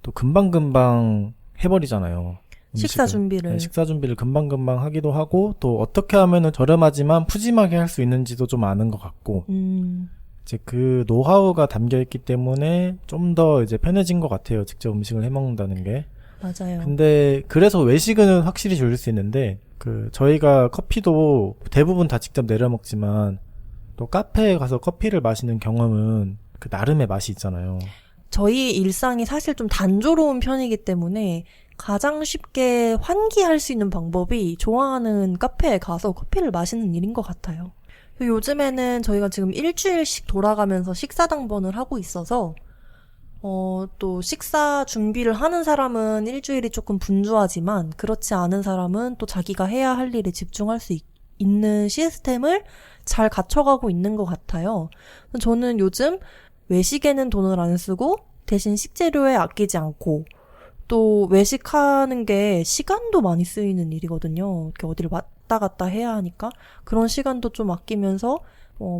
또 금방금방 해버리잖아요. 식사 음식을. 준비를. 네, 식사 준비를 금방금방 하기도 하고 또 어떻게 하면은 저렴하지만 푸짐하게 할 수 있는지도 좀 아는 것 같고 이제 그 노하우가 담겨 있기 때문에 좀 더 이제 편해진 것 같아요. 직접 음식을 해 먹는다는 게. 맞아요. 근데 그래서 외식은 확실히 줄일 수 있는데 그 저희가 커피도 대부분 다 직접 내려 먹지만 또 카페에 가서 커피를 마시는 경험은 그 나름의 맛이 있잖아요. 저희 일상이 사실 좀 단조로운 편이기 때문에 가장 쉽게 환기할 수 있는 방법이 좋아하는 카페에 가서 커피를 마시는 일인 것 같아요. 요즘에는 저희가 지금 일주일씩 돌아가면서 식사 당번을 하고 있어서 또 식사 준비를 하는 사람은 일주일이 조금 분주하지만 그렇지 않은 사람은 또 자기가 해야 할 일에 집중할 수 있는 시스템을 잘 갖춰가고 있는 것 같아요. 저는 요즘 외식에는 돈을 안 쓰고 대신 식재료에 아끼지 않고 또 외식하는 게 시간도 많이 쓰이는 일이거든요. 이렇게 어디를 왔다 갔다 해야 하니까 그런 시간도 좀 아끼면서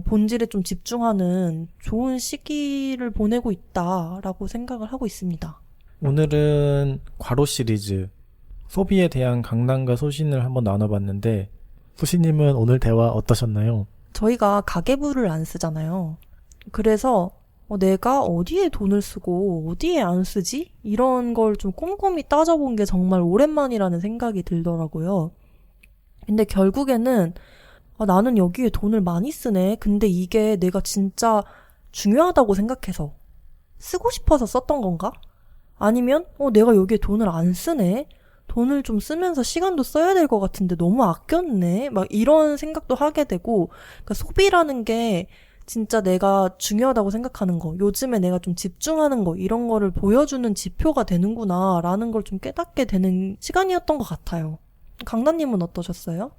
본질에 좀 집중하는 좋은 시기를 보내고 있다라고 생각을 하고 있습니다. 오늘은 괄호 시리즈 소비에 대한 강단과 소신을 한번 나눠봤는데 소신님은 오늘 대화 어떠셨나요? 저희가 가계부를 안 쓰잖아요. 그래서 내가 어디에 돈을 쓰고 어디에 안 쓰지? 이런 걸 좀 꼼꼼히 따져본 게 정말 오랜만이라는 생각이 들더라고요. 근데 결국에는 나는 여기에 돈을 많이 쓰네. 근데 이게 내가 진짜 중요하다고 생각해서 쓰고 싶어서 썼던 건가? 아니면 내가 여기에 돈을 안 쓰네. 돈을 좀 쓰면서 시간도 써야 될 것 같은데 너무 아꼈네. 막 이런 생각도 하게 되고 그러니까 소비라는 게 진짜 내가 중요하다고 생각하는 거, 요즘에 내가 좀 집중하는 거, 이런 거를 보여주는 지표가 되는구나, 라는 걸 좀 깨닫게 되는 시간이었던 것 같아요. 강단님은 어떠셨어요?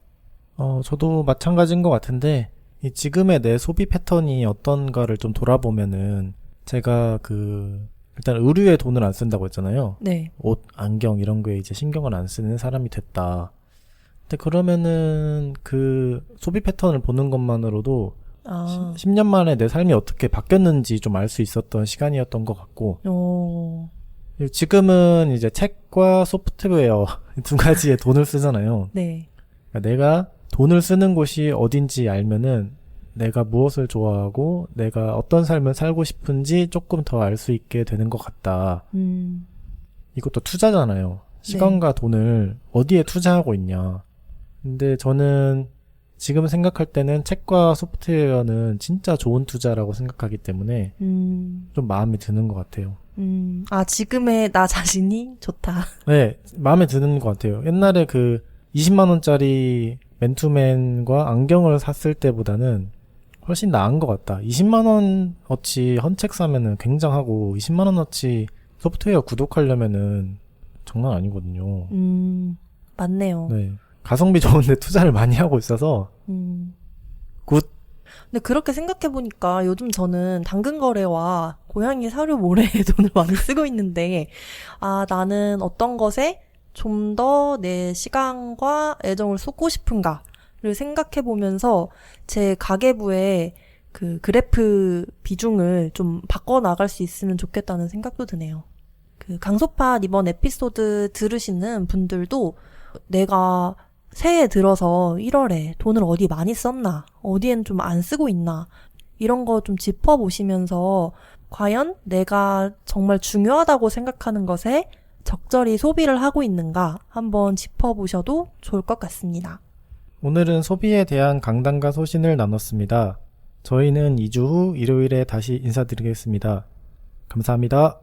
저도 마찬가지인 것 같은데, 이 지금의 내 소비 패턴이 어떤가를 좀 돌아보면은, 제가 일단 의류에 돈을 안 쓴다고 했잖아요. 네. 옷, 안경, 이런 거에 이제 신경을 안 쓰는 사람이 됐다. 근데 그러면은 그 소비 패턴을 보는 것만으로도 10년 만에 내 삶이 어떻게 바뀌었는지 좀 알 수 있었던 시간이었던 것 같고 지금은 이제 책과 소프트웨어 두 가지에 돈을 쓰잖아요. 네. 그러니까 내가 돈을 쓰는 곳이 어딘지 알면은 내가 무엇을 좋아하고 내가 어떤 삶을 살고 싶은지 조금 더 알 수 있게 되는 것 같다. 이것도 투자잖아요. 시간과 돈을 어디에 투자하고 있냐. 근데 저는 지금 생각할 때는 책과 소프트웨어는 진짜 좋은 투자라고 생각하기 때문에 좀 마음에 드는 것 같아요. 지금의 나 자신이 좋다. 네, 마음에 드는 것 같아요. 옛날에 20만 원짜리 맨투맨과 안경을 샀을 때보다는 훨씬 나은 것 같다. 20만 원어치 헌책 사면은 굉장하고 20만 원어치 소프트웨어 구독하려면은 장난 아니거든요. 맞네요. 네. 가성비 좋은데 투자를 많이 하고 있어서 굿. 근데 그렇게 생각해보니까 요즘 저는 당근 거래와 고양이 사료 모래에 돈을 많이 쓰고 있는데 나는 어떤 것에 좀 더 내 시간과 애정을 쏟고 싶은가를 생각해보면서 제 가계부에 그 그래프 비중을 좀 바꿔나갈 수 있으면 좋겠다는 생각도 드네요. 강소파 이번 에피소드 들으시는 분들도 내가 새해 들어서 1월에 돈을 어디 많이 썼나, 어디엔 좀 안 쓰고 있나, 이런 거 좀 짚어보시면서 과연 내가 정말 중요하다고 생각하는 것에 적절히 소비를 하고 있는가 한번 짚어보셔도 좋을 것 같습니다. 오늘은 소비에 대한 강단과 소신을 나눴습니다. 저희는 2주 후 일요일에 다시 인사드리겠습니다. 감사합니다.